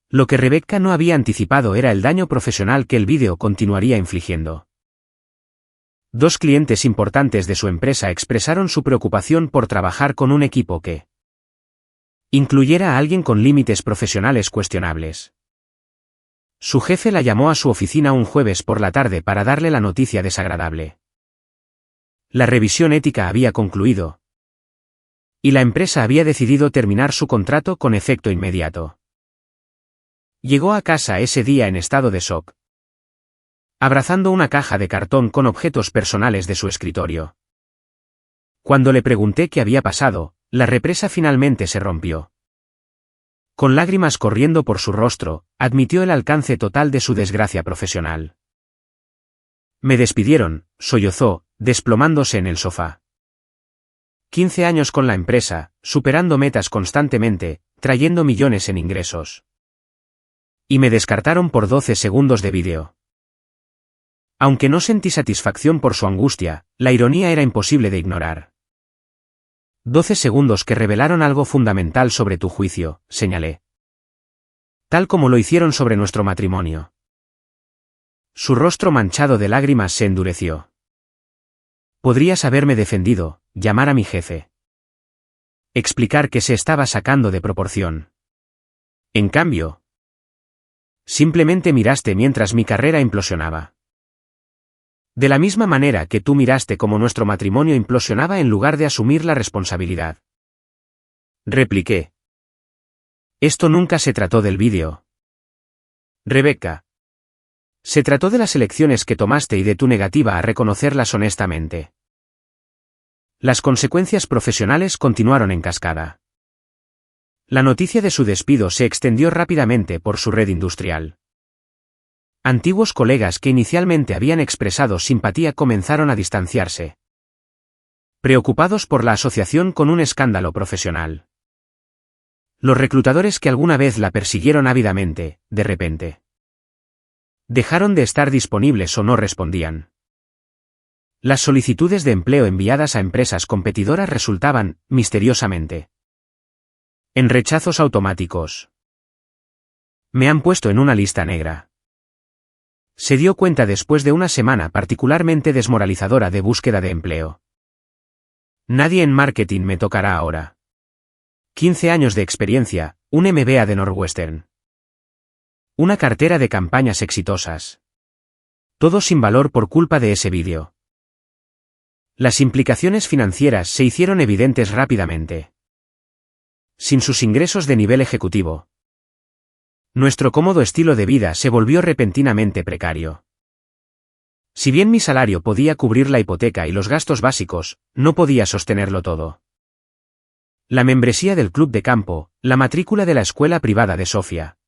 lo que Rebecca no había anticipado era el daño profesional que el vídeo continuaría infligiendo. Dos clientes importantes de su empresa expresaron su preocupación por trabajar con un equipo que incluyera a alguien con límites profesionales cuestionables. Su jefe la llamó a su oficina un jueves por la tarde para darle la noticia desagradable. La revisión ética había concluido, y la empresa había decidido terminar su contrato con efecto inmediato. Llegó a casa ese día en estado de shock, abrazando una caja de cartón con objetos personales de su escritorio. Cuando le pregunté qué había pasado, la represa finalmente se rompió. Con lágrimas corriendo por su rostro, admitió el alcance total de su desgracia profesional. «Me despidieron», sollozó, desplomándose en el sofá. 15 años con la empresa, superando metas constantemente, trayendo millones en ingresos. Y me descartaron por 12 segundos de vídeo. Aunque no sentí satisfacción por su angustia, la ironía era imposible de ignorar. 12 segundos que revelaron algo fundamental sobre tu juicio, señalé. Tal como lo hicieron sobre nuestro matrimonio. Su rostro manchado de lágrimas se endureció. Podrías haberme defendido, llamar a mi jefe. Explicar que se estaba sacando de proporción. En cambio, simplemente miraste mientras mi carrera implosionaba. De la misma manera que tú miraste cómo nuestro matrimonio implosionaba en lugar de asumir la responsabilidad. Repliqué. Esto nunca se trató del vídeo. Rebecca. Se trató de las elecciones que tomaste y de tu negativa a reconocerlas honestamente. Las consecuencias profesionales continuaron en cascada. La noticia de su despido se extendió rápidamente por su red industrial. Antiguos colegas que inicialmente habían expresado simpatía comenzaron a distanciarse, preocupados por la asociación con un escándalo profesional. Los reclutadores que alguna vez la persiguieron ávidamente, de repente, dejaron de estar disponibles o no respondían. Las solicitudes de empleo enviadas a empresas competidoras resultaban, misteriosamente, en rechazos automáticos. Me han puesto en una lista negra. Se dio cuenta después de una semana particularmente desmoralizadora de búsqueda de empleo. Nadie en marketing me tocará ahora. 15 años de experiencia, un MBA de Northwestern. Una cartera de campañas exitosas. Todo sin valor por culpa de ese vídeo. Las implicaciones financieras se hicieron evidentes rápidamente. Sin sus ingresos de nivel ejecutivo, nuestro cómodo estilo de vida se volvió repentinamente precario. Si bien mi salario podía cubrir la hipoteca y los gastos básicos, no podía sostenerlo todo. La membresía del club de campo, la matrícula de la escuela privada de Sofía,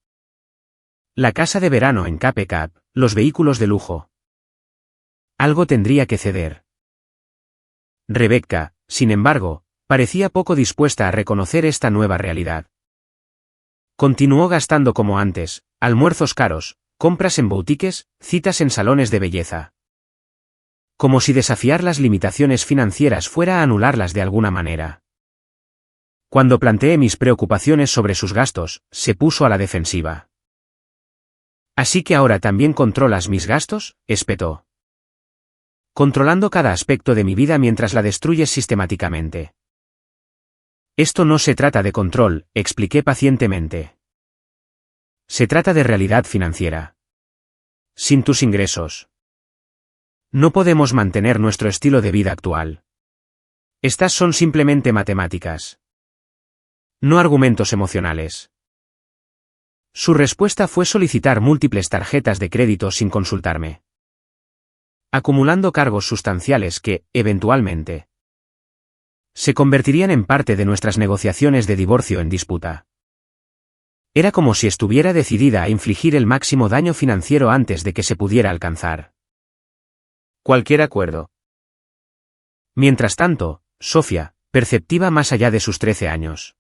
la casa de verano en Cape Cap, los vehículos de lujo. Algo tendría que ceder. Rebecca, sin embargo, parecía poco dispuesta a reconocer esta nueva realidad. Continuó gastando como antes, almuerzos caros, compras en boutiques, citas en salones de belleza. Como si desafiar las limitaciones financieras fuera a anularlas de alguna manera. Cuando planteé mis preocupaciones sobre sus gastos, se puso a la defensiva. ¿Así que ahora también controlas mis gastos?, espetó. Controlando cada aspecto de mi vida mientras la destruyes sistemáticamente. Esto no se trata de control, expliqué pacientemente. Se trata de realidad financiera. Sin tus ingresos, no podemos mantener nuestro estilo de vida actual. Estas son simplemente matemáticas. No argumentos emocionales. Su respuesta fue solicitar múltiples tarjetas de crédito sin consultarme, acumulando cargos sustanciales que, eventualmente, se convertirían en parte de nuestras negociaciones de divorcio en disputa. Era como si estuviera decidida a infligir el máximo daño financiero antes de que se pudiera alcanzar cualquier acuerdo. Mientras tanto, Sofía, perceptiva más allá de sus 13 años,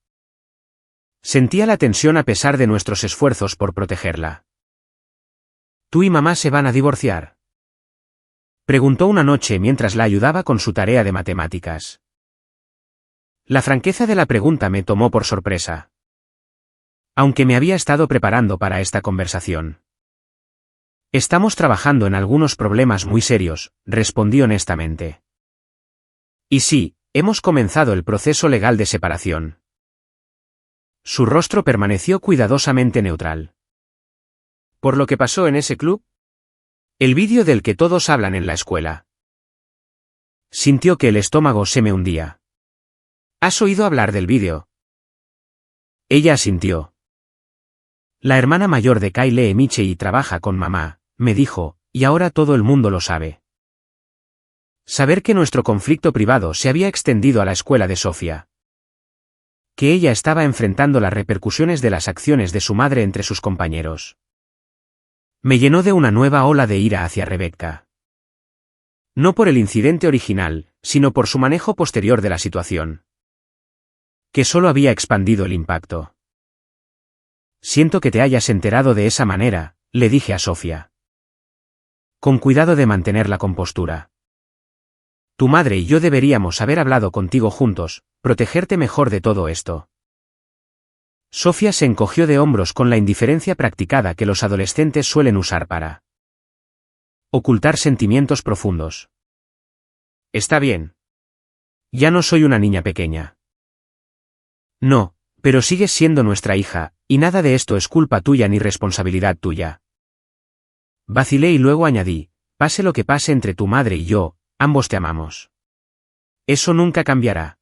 sentía la tensión a pesar de nuestros esfuerzos por protegerla. ¿Tú y mamá se van a divorciar?, preguntó una noche mientras la ayudaba con su tarea de matemáticas. La franqueza de la pregunta me tomó por sorpresa, aunque me había estado preparando para esta conversación. Estamos trabajando en algunos problemas muy serios, respondí honestamente. Y sí, hemos comenzado el proceso legal de separación. Su rostro permaneció cuidadosamente neutral. ¿Por lo que pasó en ese club? El vídeo del que todos hablan en la escuela. Sintió que el estómago se me hundía. ¿Has oído hablar del vídeo? Ella asintió. La hermana mayor de Kyle Michei trabaja con mamá, me dijo, y ahora todo el mundo lo sabe. Saber que nuestro conflicto privado se había extendido a la escuela de Sofía. Que ella estaba enfrentando las repercusiones de las acciones de su madre entre sus compañeros. Me llenó de una nueva ola de ira hacia Rebecca. No por el incidente original, sino por su manejo posterior de la situación, que solo había expandido el impacto. Siento que te hayas enterado de esa manera, le dije a Sofía, con cuidado de mantener la compostura. Tu madre y yo deberíamos haber hablado contigo juntos, protegerte mejor de todo esto. Sofía se encogió de hombros con la indiferencia practicada que los adolescentes suelen usar para ocultar sentimientos profundos. Está bien. Ya no soy una niña pequeña. No, pero sigues siendo nuestra hija, y nada de esto es culpa tuya ni responsabilidad tuya. Vacilé y luego añadí, pase lo que pase entre tu madre y yo, ambos te amamos. Eso nunca cambiará.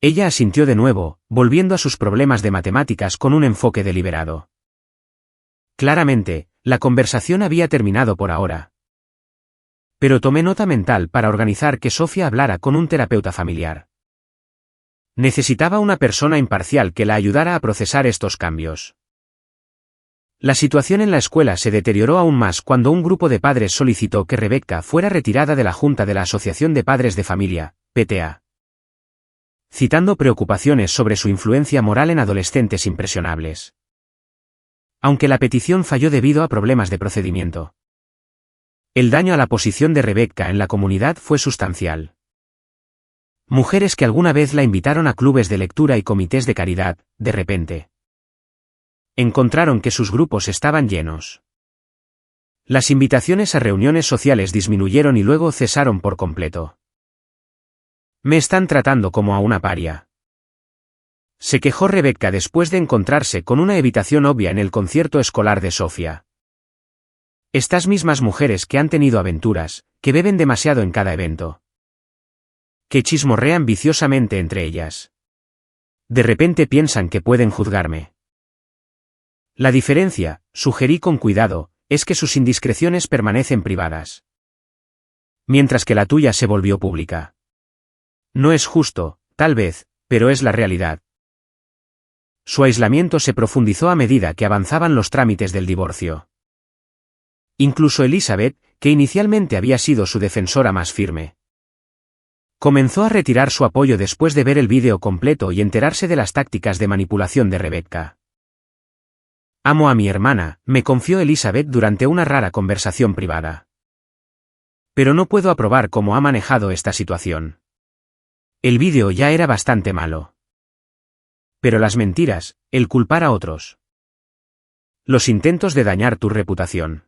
Ella asintió de nuevo, volviendo a sus problemas de matemáticas con un enfoque deliberado. Claramente, la conversación había terminado por ahora. Pero tomé nota mental para organizar que Sofía hablara con un terapeuta familiar. Necesitaba una persona imparcial que la ayudara a procesar estos cambios. La situación en la escuela se deterioró aún más cuando un grupo de padres solicitó que Rebecca fuera retirada de la Junta de la Asociación de Padres de Familia, PTA. Citando preocupaciones sobre su influencia moral en adolescentes impresionables. Aunque la petición falló debido a problemas de procedimiento. El daño a la posición de Rebecca en la comunidad fue sustancial. Mujeres que alguna vez la invitaron a clubes de lectura y comités de caridad, de repente encontraron que sus grupos estaban llenos. Las invitaciones a reuniones sociales disminuyeron y luego cesaron por completo. Me están tratando como a una paria. Se quejó Rebecca después de encontrarse con una evitación obvia en el concierto escolar de Sofía. Estas mismas mujeres que han tenido aventuras, que beben demasiado en cada evento. Que chismorrean viciosamente entre ellas. De repente piensan que pueden juzgarme. La diferencia, sugerí con cuidado, es que sus indiscreciones permanecen privadas. Mientras que la tuya se volvió pública. No es justo, tal vez, pero es la realidad. Su aislamiento se profundizó a medida que avanzaban los trámites del divorcio. Incluso Elizabeth, que inicialmente había sido su defensora más firme, comenzó a retirar su apoyo después de ver el vídeo completo y enterarse de las tácticas de manipulación de Rebecca. Amo a mi hermana, me confió Elizabeth durante una rara conversación privada. Pero no puedo aprobar cómo ha manejado esta situación. El vídeo ya era bastante malo. Pero las mentiras, el culpar a otros. Los intentos de dañar tu reputación.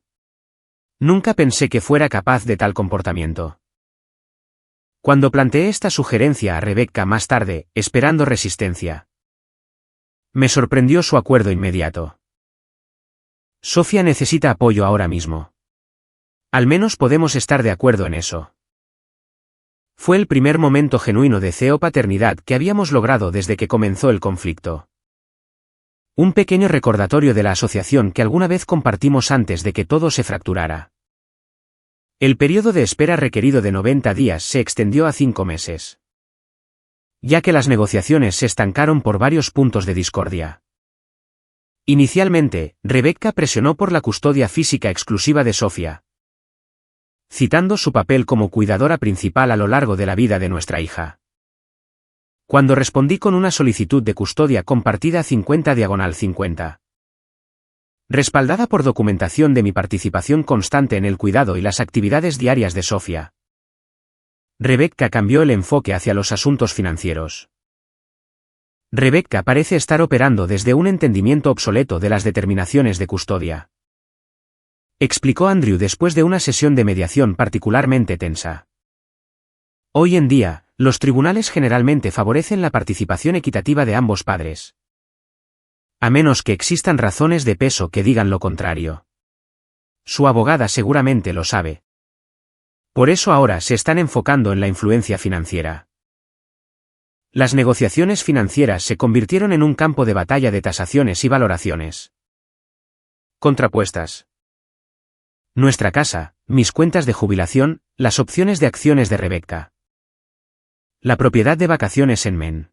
Nunca pensé que fuera capaz de tal comportamiento. Cuando planteé esta sugerencia a Rebecca más tarde, esperando resistencia, me sorprendió su acuerdo inmediato. Sofía necesita apoyo ahora mismo. Al menos podemos estar de acuerdo en eso. Fue el primer momento genuino de paternidad que habíamos logrado desde que comenzó el conflicto. Un pequeño recordatorio de la asociación que alguna vez compartimos antes de que todo se fracturara. El periodo de espera requerido de 90 días se extendió a 5 meses. Ya que las negociaciones se estancaron por varios puntos de discordia. Inicialmente, Rebecca presionó por la custodia física exclusiva de Sofía, citando su papel como cuidadora principal a lo largo de la vida de nuestra hija. Cuando respondí con una solicitud de custodia compartida 50/50, respaldada por documentación de mi participación constante en el cuidado y las actividades diarias de Sofía, Rebecca cambió el enfoque hacia los asuntos financieros. Rebecca parece estar operando desde un entendimiento obsoleto de las determinaciones de custodia, explicó Andrew después de una sesión de mediación particularmente tensa. Hoy en día, los tribunales generalmente favorecen la participación equitativa de ambos padres. A menos que existan razones de peso que digan lo contrario. Su abogada seguramente lo sabe. Por eso ahora se están enfocando en la influencia financiera. Las negociaciones financieras se convirtieron en un campo de batalla de tasaciones y valoraciones contrapuestas. Nuestra casa, mis cuentas de jubilación, las opciones de acciones de Rebecca. La propiedad de vacaciones en Maine.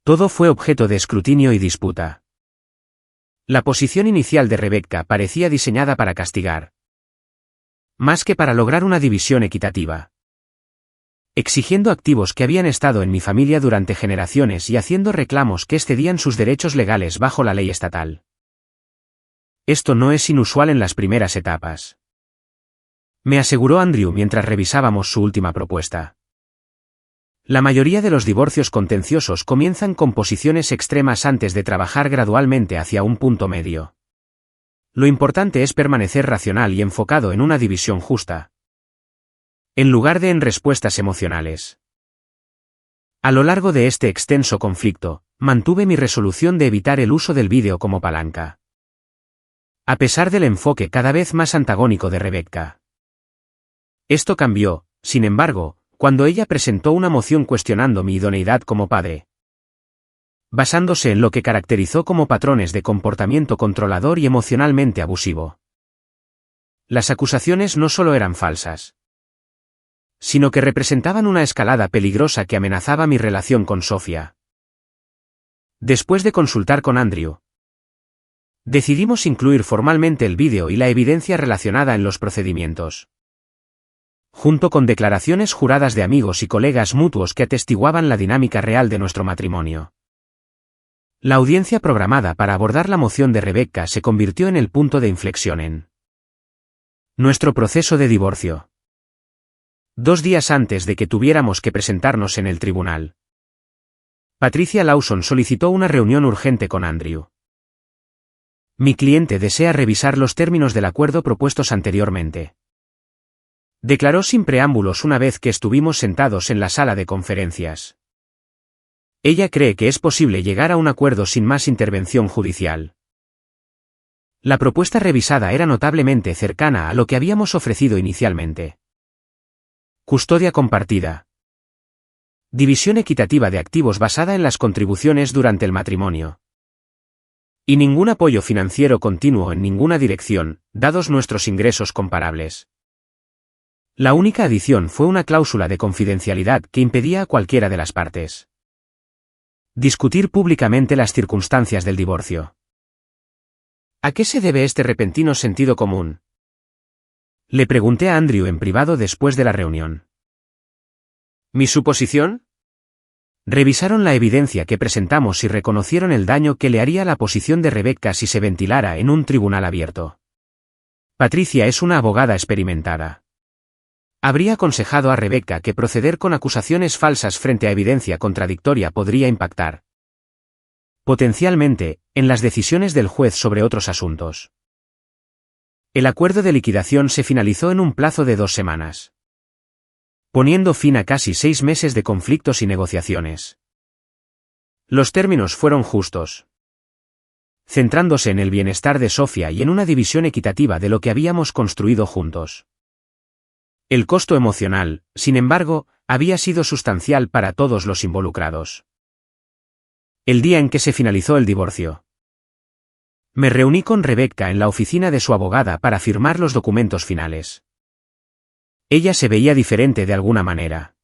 Todo fue objeto de escrutinio y disputa. La posición inicial de Rebecca parecía diseñada para castigar, más que para lograr una división equitativa. Exigiendo activos que habían estado en mi familia durante generaciones y haciendo reclamos que excedían sus derechos legales bajo la ley estatal. Esto no es inusual en las primeras etapas, me aseguró Andrew mientras revisábamos su última propuesta. La mayoría de los divorcios contenciosos comienzan con posiciones extremas antes de trabajar gradualmente hacia un punto medio. Lo importante es permanecer racional y enfocado en una división justa, en lugar de en respuestas emocionales. A lo largo de este extenso conflicto, mantuve mi resolución de evitar el uso del vídeo como palanca. A pesar del enfoque cada vez más antagónico de Rebecca. Esto cambió, sin embargo, cuando ella presentó una moción cuestionando mi idoneidad como padre. Basándose en lo que caracterizó como patrones de comportamiento controlador y emocionalmente abusivo. Las acusaciones no solo eran falsas, sino que representaban una escalada peligrosa que amenazaba mi relación con Sofía. Después de consultar con Andrew, decidimos incluir formalmente el vídeo y la evidencia relacionada en los procedimientos, junto con declaraciones juradas de amigos y colegas mutuos que atestiguaban la dinámica real de nuestro matrimonio. La audiencia programada para abordar la moción de Rebecca se convirtió en el punto de inflexión en nuestro proceso de divorcio. 2 días antes de que tuviéramos que presentarnos en el tribunal, Patricia Lawson solicitó una reunión urgente con Andrew. Mi cliente desea revisar los términos del acuerdo propuestos anteriormente. Declaró sin preámbulos una vez que estuvimos sentados en la sala de conferencias. Ella cree que es posible llegar a un acuerdo sin más intervención judicial. La propuesta revisada era notablemente cercana a lo que habíamos ofrecido inicialmente. Custodia compartida. División equitativa de activos basada en las contribuciones durante el matrimonio. Y ningún apoyo financiero continuo en ninguna dirección, dados nuestros ingresos comparables. La única adición fue una cláusula de confidencialidad que impedía a cualquiera de las partes discutir públicamente las circunstancias del divorcio. ¿A qué se debe este repentino sentido común? Le pregunté a Andrew en privado después de la reunión. ¿Mi suposición? Revisaron la evidencia que presentamos y reconocieron el daño que le haría la posición de Rebecca si se ventilara en un tribunal abierto. Patricia es una abogada experimentada. Habría aconsejado a Rebecca que proceder con acusaciones falsas frente a evidencia contradictoria podría impactar potencialmente en las decisiones del juez sobre otros asuntos. El acuerdo de liquidación se finalizó en un plazo de 2 semanas, poniendo fin a casi 6 meses de conflictos y negociaciones. Los términos fueron justos, centrándose en el bienestar de Sofía y en una división equitativa de lo que habíamos construido juntos. El costo emocional, sin embargo, había sido sustancial para todos los involucrados. El día en que se finalizó el divorcio, me reuní con Rebecca en la oficina de su abogada para firmar los documentos finales. Ella se veía diferente de alguna manera.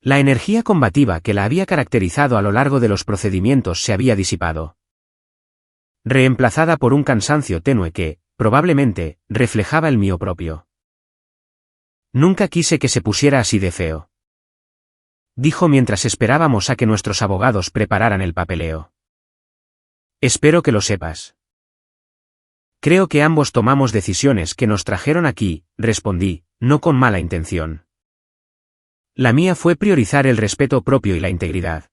La energía combativa que la había caracterizado a lo largo de los procedimientos se había disipado, reemplazada por un cansancio tenue que, probablemente, reflejaba el mío propio. Nunca quise que se pusiera así de feo, dijo mientras esperábamos a que nuestros abogados prepararan el papeleo. Espero que lo sepas. Creo que ambos tomamos decisiones que nos trajeron aquí, respondí, no con mala intención. La mía fue priorizar el respeto propio y la integridad.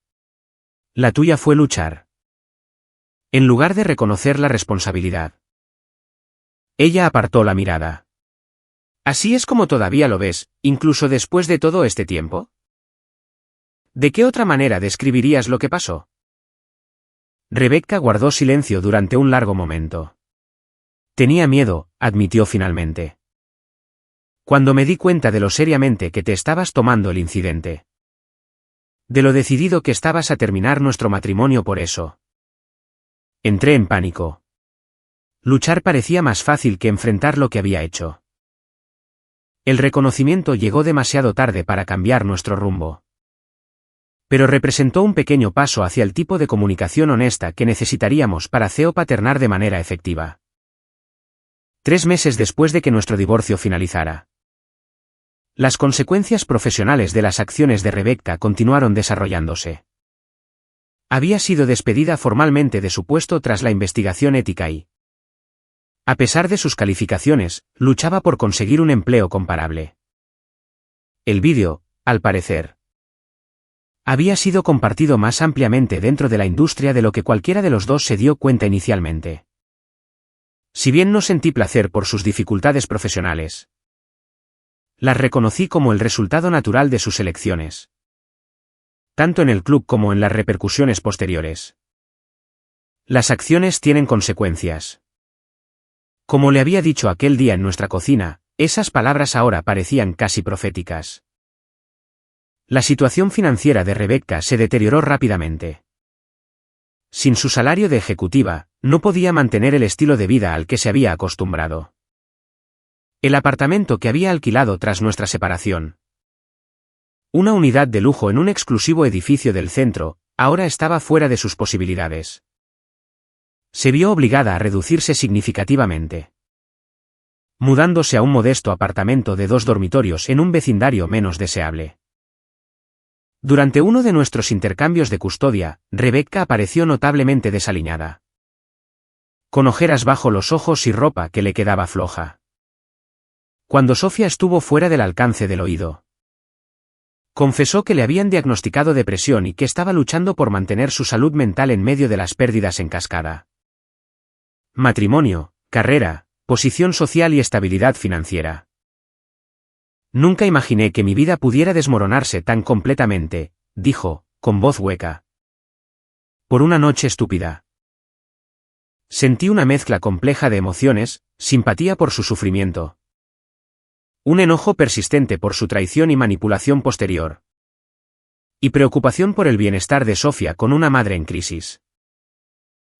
La tuya fue luchar, en lugar de reconocer la responsabilidad. Ella apartó la mirada. ¿Así es como todavía lo ves, incluso después de todo este tiempo? ¿De qué otra manera describirías lo que pasó? Rebecca guardó silencio durante un largo momento. Tenía miedo, admitió finalmente. Cuando me di cuenta de lo seriamente que te estabas tomando el incidente. De lo decidido que estabas a terminar nuestro matrimonio por eso. Entré en pánico. Luchar parecía más fácil que enfrentar lo que había hecho. El reconocimiento llegó demasiado tarde para cambiar nuestro rumbo. Pero representó un pequeño paso hacia el tipo de comunicación honesta que necesitaríamos para paternar de manera efectiva. 3 meses después de que nuestro divorcio finalizara. Las consecuencias profesionales de las acciones de Rebecca continuaron desarrollándose. Había sido despedida formalmente de su puesto tras la investigación ética y, a pesar de sus calificaciones, luchaba por conseguir un empleo comparable. El vídeo, al parecer, había sido compartido más ampliamente dentro de la industria de lo que cualquiera de los dos se dio cuenta inicialmente. Si bien no sentí placer por sus dificultades profesionales, las reconocí como el resultado natural de sus elecciones, tanto en el club como en las repercusiones posteriores. Las acciones tienen consecuencias. Como le había dicho aquel día en nuestra cocina, esas palabras ahora parecían casi proféticas. La situación financiera de Rebecca se deterioró rápidamente. Sin su salario de ejecutiva, no podía mantener el estilo de vida al que se había acostumbrado. El apartamento que había alquilado tras nuestra separación, una unidad de lujo en un exclusivo edificio del centro, ahora estaba fuera de sus posibilidades. Se vio obligada a reducirse significativamente, mudándose a un modesto apartamento de 2 dormitorios en un vecindario menos deseable. Durante uno de nuestros intercambios de custodia, Rebecca apareció notablemente desaliñada, con ojeras bajo los ojos y ropa que le quedaba floja. Cuando Sofía estuvo fuera del alcance del oído, confesó que le habían diagnosticado depresión y que estaba luchando por mantener su salud mental en medio de las pérdidas en cascada. Matrimonio, carrera, posición social y estabilidad financiera. Nunca imaginé que mi vida pudiera desmoronarse tan completamente, dijo, con voz hueca. Por una noche estúpida. Sentí una mezcla compleja de emociones, simpatía por su sufrimiento, un enojo persistente por su traición y manipulación posterior, y preocupación por el bienestar de Sofía con una madre en crisis.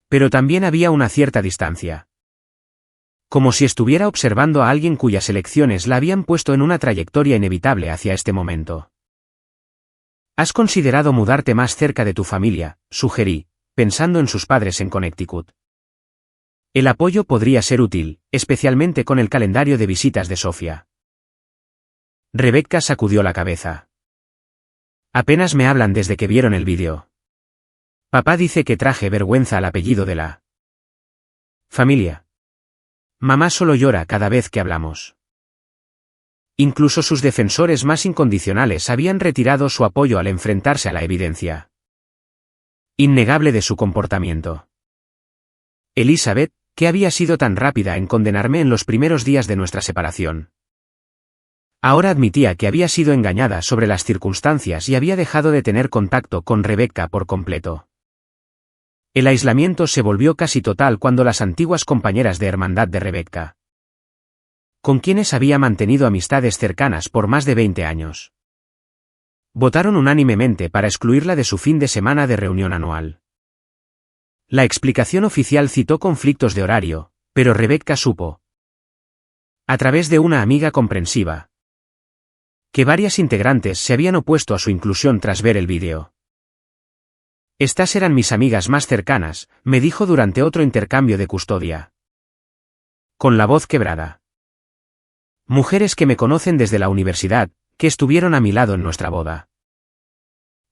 Pero también había una cierta distancia. Como si estuviera observando a alguien cuyas elecciones la habían puesto en una trayectoria inevitable hacia este momento. ¿Has considerado mudarte más cerca de tu familia?, sugerí, pensando en sus padres en Connecticut. El apoyo podría ser útil, especialmente con el calendario de visitas de Sofía. Rebecca sacudió la cabeza. Apenas me hablan desde que vieron el vídeo. Papá dice que traje vergüenza al apellido de la familia. Mamá solo llora cada vez que hablamos. Incluso sus defensores más incondicionales habían retirado su apoyo al enfrentarse a la evidencia innegable de su comportamiento. Elizabeth, ¿qué había sido tan rápida en condenarme en los primeros días de nuestra separación? Ahora admitía que había sido engañada sobre las circunstancias y había dejado de tener contacto con Rebecca por completo. El aislamiento se volvió casi total cuando las antiguas compañeras de hermandad de Rebecca, con quienes había mantenido amistades cercanas por más de 20 años, votaron unánimemente para excluirla de su fin de semana de reunión anual. La explicación oficial citó conflictos de horario, pero Rebecca supo, a través de una amiga comprensiva, que varias integrantes se habían opuesto a su inclusión tras ver el vídeo. Estas eran mis amigas más cercanas, me dijo durante otro intercambio de custodia, con la voz quebrada. Mujeres que me conocen desde la universidad, que estuvieron a mi lado en nuestra boda,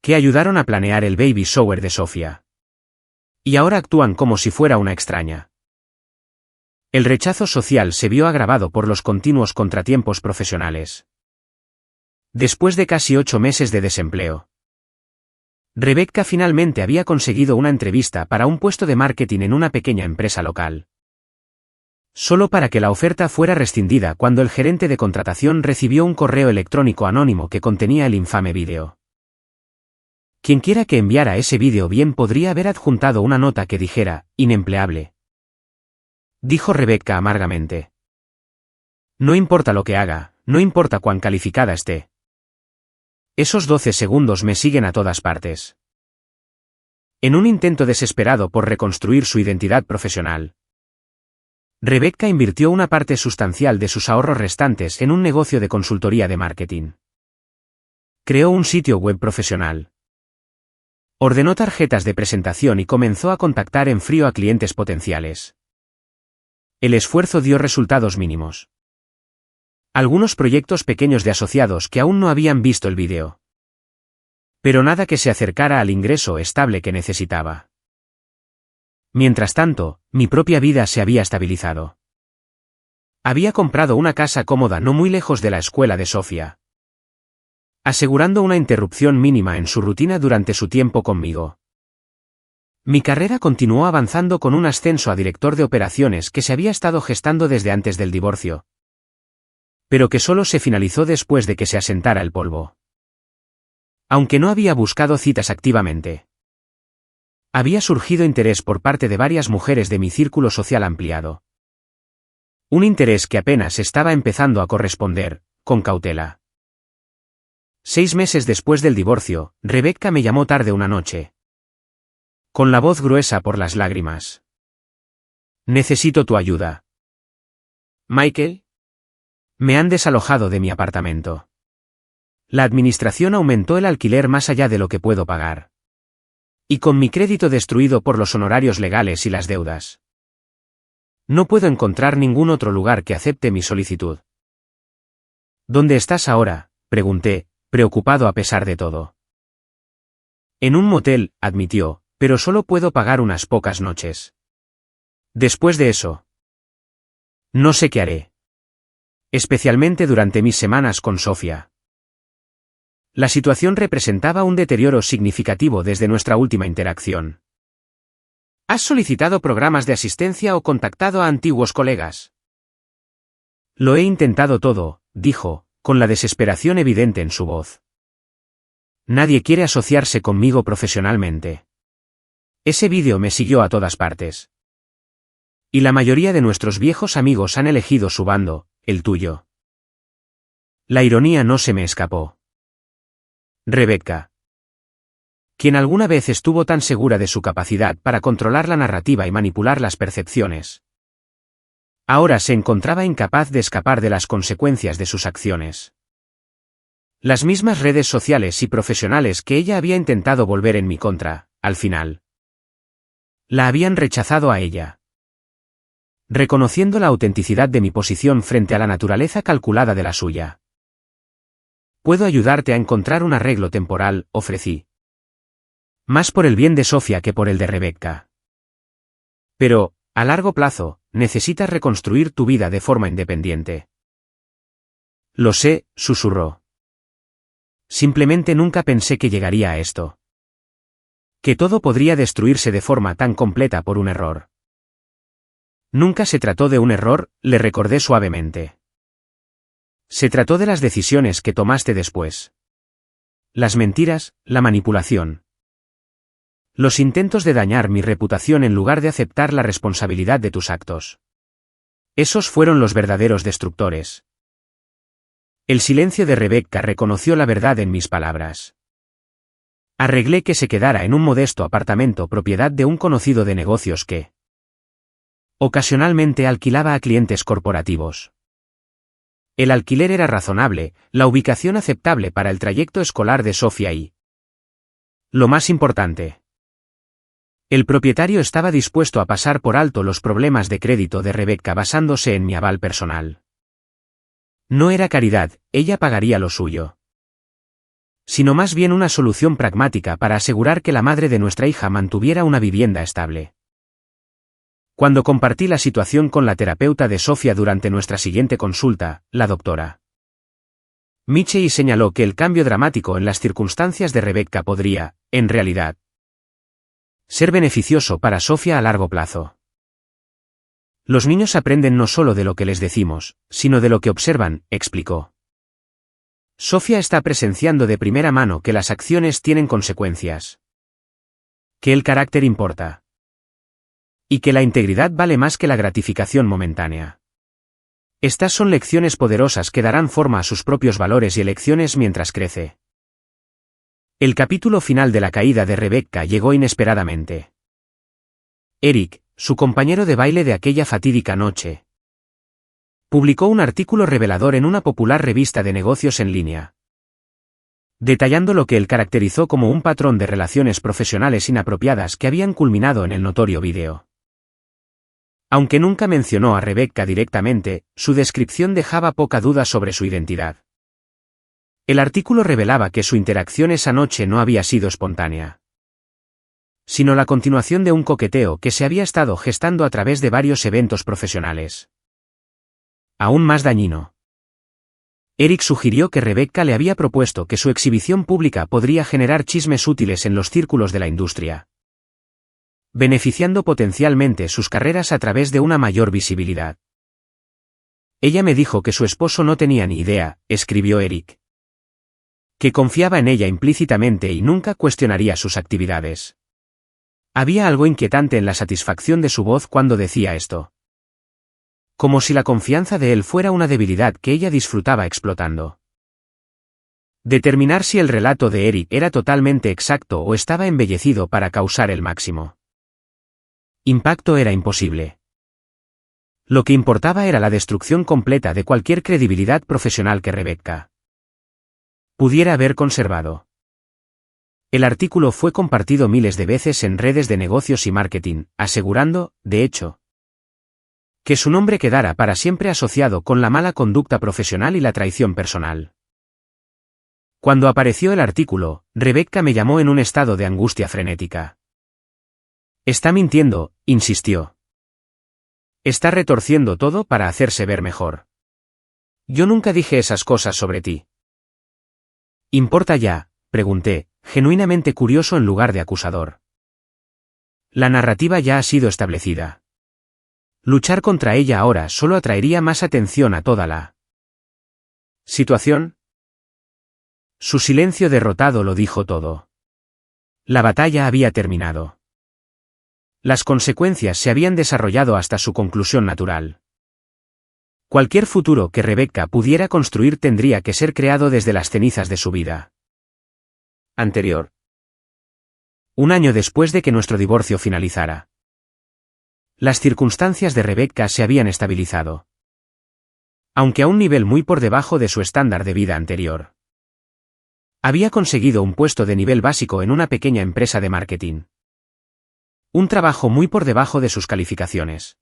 que ayudaron a planear el baby shower de Sofía. Y ahora actúan como si fuera una extraña. El rechazo social se vio agravado por los continuos contratiempos profesionales. Después de casi 8 meses de desempleo, Rebecca finalmente había conseguido una entrevista para un puesto de marketing en una pequeña empresa local. Solo para que la oferta fuera rescindida cuando el gerente de contratación recibió un correo electrónico anónimo que contenía el infame vídeo. Quienquiera que enviara ese vídeo bien podría haber adjuntado una nota que dijera, inempleable, dijo Rebecca amargamente. No importa lo que haga, no importa cuán calificada esté. Esos 12 segundos me siguen a todas partes. En un intento desesperado por reconstruir su identidad profesional, Rebecca invirtió una parte sustancial de sus ahorros restantes en un negocio de consultoría de marketing. Creó un sitio web profesional. Ordenó tarjetas de presentación y comenzó a contactar en frío a clientes potenciales. El esfuerzo dio resultados mínimos. Algunos proyectos pequeños de asociados que aún no habían visto el vídeo. Pero nada que se acercara al ingreso estable que necesitaba. Mientras tanto, mi propia vida se había estabilizado. Había comprado una casa cómoda no muy lejos de la escuela de Sofía, asegurando una interrupción mínima en su rutina durante su tiempo conmigo. Mi carrera continuó avanzando con un ascenso a director de operaciones que se había estado gestando desde antes del divorcio, pero que solo se finalizó después de que se asentara el polvo. Aunque no había buscado citas activamente, había surgido interés por parte de varias mujeres de mi círculo social ampliado. Un interés que apenas estaba empezando a corresponder, con cautela. 6 meses después del divorcio, Rebecca me llamó tarde una noche. Con la voz gruesa por las lágrimas. Necesito tu ayuda. Michael. Me han desalojado de mi apartamento. La administración aumentó el alquiler más allá de lo que puedo pagar. Y con mi crédito destruido por los honorarios legales y las deudas. No puedo encontrar ningún otro lugar que acepte mi solicitud. ¿Dónde estás ahora?, pregunté, preocupado a pesar de todo. En un motel, admitió, pero solo puedo pagar unas pocas noches. Después de eso, no sé qué haré. Especialmente durante mis semanas con Sofía. La situación representaba un deterioro significativo desde nuestra última interacción. ¿Has solicitado programas de asistencia o contactado a antiguos colegas? Lo he intentado todo, dijo, con la desesperación evidente en su voz. Nadie quiere asociarse conmigo profesionalmente. Ese vídeo me siguió a todas partes. Y la mayoría de nuestros viejos amigos han elegido su bando, el tuyo. La ironía no se me escapó. Rebecca, quien alguna vez estuvo tan segura de su capacidad para controlar la narrativa y manipular las percepciones, ahora se encontraba incapaz de escapar de las consecuencias de sus acciones. Las mismas redes sociales y profesionales que ella había intentado volver en mi contra, al final, la habían rechazado a ella. Reconociendo la autenticidad de mi posición frente a la naturaleza calculada de la suya. Puedo ayudarte a encontrar un arreglo temporal, ofrecí. Más por el bien de Sofía que por el de Rebecca. Pero, a largo plazo, necesitas reconstruir tu vida de forma independiente. Lo sé, susurró. Simplemente nunca pensé que llegaría a esto. Que todo podría destruirse de forma tan completa por un error. Nunca se trató de un error, le recordé suavemente. Se trató de las decisiones que tomaste después. Las mentiras, la manipulación. Los intentos de dañar mi reputación en lugar de aceptar la responsabilidad de tus actos. Esos fueron los verdaderos destructores. El silencio de Rebecca reconoció la verdad en mis palabras. Arreglé que se quedara en un modesto apartamento propiedad de un conocido de negocios que ocasionalmente alquilaba a clientes corporativos. El alquiler era razonable, la ubicación aceptable para el trayecto escolar de Sofía y... lo más importante. El propietario estaba dispuesto a pasar por alto los problemas de crédito de Rebecca basándose en mi aval personal. No era caridad, ella pagaría lo suyo. Sino más bien una solución pragmática para asegurar que la madre de nuestra hija mantuviera una vivienda estable. Cuando compartí la situación con la terapeuta de Sofía durante nuestra siguiente consulta, la doctora Michei señaló que el cambio dramático en las circunstancias de Rebecca podría, en realidad, ser beneficioso para Sofía a largo plazo. Los niños aprenden no solo de lo que les decimos, sino de lo que observan, explicó. Sofía está presenciando de primera mano que las acciones tienen consecuencias. Que el carácter importa. Y que la integridad vale más que la gratificación momentánea. Estas son lecciones poderosas que darán forma a sus propios valores y elecciones mientras crece. El capítulo final de la caída de Rebecca llegó inesperadamente. Eric, su compañero de baile de aquella fatídica noche, publicó un artículo revelador en una popular revista de negocios en línea, detallando lo que él caracterizó como un patrón de relaciones profesionales inapropiadas que habían culminado en el notorio vídeo. Aunque nunca mencionó a Rebecca directamente, su descripción dejaba poca duda sobre su identidad. El artículo revelaba que su interacción esa noche no había sido espontánea, sino la continuación de un coqueteo que se había estado gestando a través de varios eventos profesionales. Aún más dañino. Eric sugirió que Rebecca le había propuesto que su exhibición pública podría generar chismes útiles en los círculos de la industria, beneficiando potencialmente sus carreras a través de una mayor visibilidad. Ella me dijo que su esposo no tenía ni idea, escribió Eric. Que confiaba en ella implícitamente y nunca cuestionaría sus actividades. Había algo inquietante en la satisfacción de su voz cuando decía esto. como si la confianza de él fuera una debilidad que ella disfrutaba explotando. Determinar si el relato de Eric era totalmente exacto o estaba embellecido para causar el máximo impacto era imposible. Lo que importaba era la destrucción completa de cualquier credibilidad profesional que Rebecca pudiera haber conservado. El artículo fue compartido miles de veces en redes de negocios y marketing, asegurando, de hecho, que su nombre quedara para siempre asociado con la mala conducta profesional y la traición personal. Cuando apareció el artículo, Rebecca me llamó en un estado de angustia frenética. «Está mintiendo», insistió. «Está retorciendo todo para hacerse ver mejor. Yo nunca dije esas cosas sobre ti». «¿Importa ya?», pregunté, genuinamente curioso en lugar de acusador. La narrativa ya ha sido establecida. Luchar contra ella ahora solo atraería más atención a toda la situación. Su silencio derrotado lo dijo todo. La batalla había terminado. Las consecuencias se habían desarrollado hasta su conclusión natural. Cualquier futuro que Rebecca pudiera construir tendría que ser creado desde las cenizas de su vida anterior. Un año después de que nuestro divorcio finalizara, las circunstancias de Rebecca se habían estabilizado, aunque a un nivel muy por debajo de su estándar de vida anterior. Había conseguido un puesto de nivel básico en una pequeña empresa de marketing. Un trabajo muy por debajo de sus calificaciones.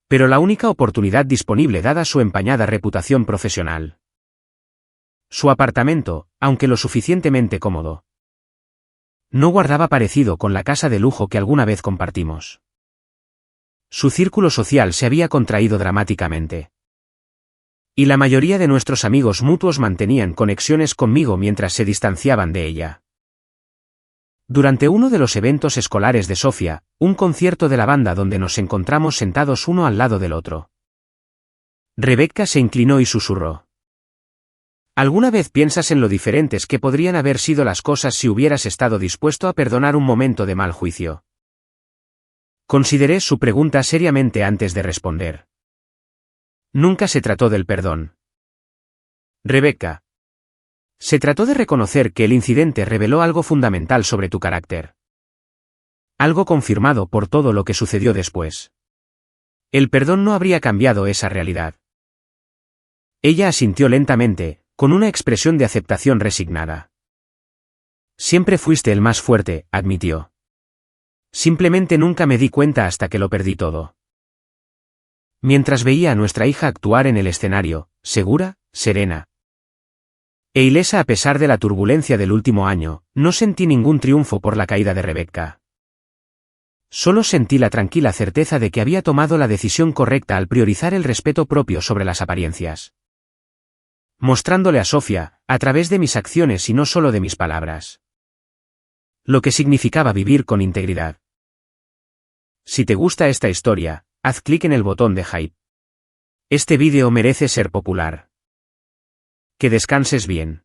Pero la única oportunidad disponible dada su empañada reputación profesional. Su apartamento, aunque lo suficientemente cómodo, no guardaba parecido con la casa de lujo que alguna vez compartimos. Su círculo social se había contraído dramáticamente. Y la mayoría de nuestros amigos mutuos mantenían conexiones conmigo mientras se distanciaban de ella. Durante uno de los eventos escolares de Sofía, un concierto de la banda donde nos encontramos sentados uno al lado del otro, Rebecca se inclinó y susurró. ¿Alguna vez piensas en lo diferentes que podrían haber sido las cosas si hubieras estado dispuesto a perdonar un momento de mal juicio? Consideré su pregunta seriamente antes de responder. Nunca se trató del perdón, Rebecca. Se trató de reconocer que el incidente reveló algo fundamental sobre tu carácter. Algo confirmado por todo lo que sucedió después. El perdón no habría cambiado esa realidad. Ella asintió lentamente, con una expresión de aceptación resignada. Siempre fuiste el más fuerte, admitió. Simplemente nunca me di cuenta hasta que lo perdí todo. Mientras veía a nuestra hija actuar en el escenario, segura, serena e ilesa a pesar de la turbulencia del último año, no sentí ningún triunfo por la caída de Rebecca. Solo sentí la tranquila certeza de que había tomado la decisión correcta al priorizar el respeto propio sobre las apariencias. Mostrándole a Sofía, a través de mis acciones y no solo de mis palabras, lo que significaba vivir con integridad. Si te gusta esta historia, haz clic en el botón de hype. Este vídeo merece ser popular. Que descanses bien.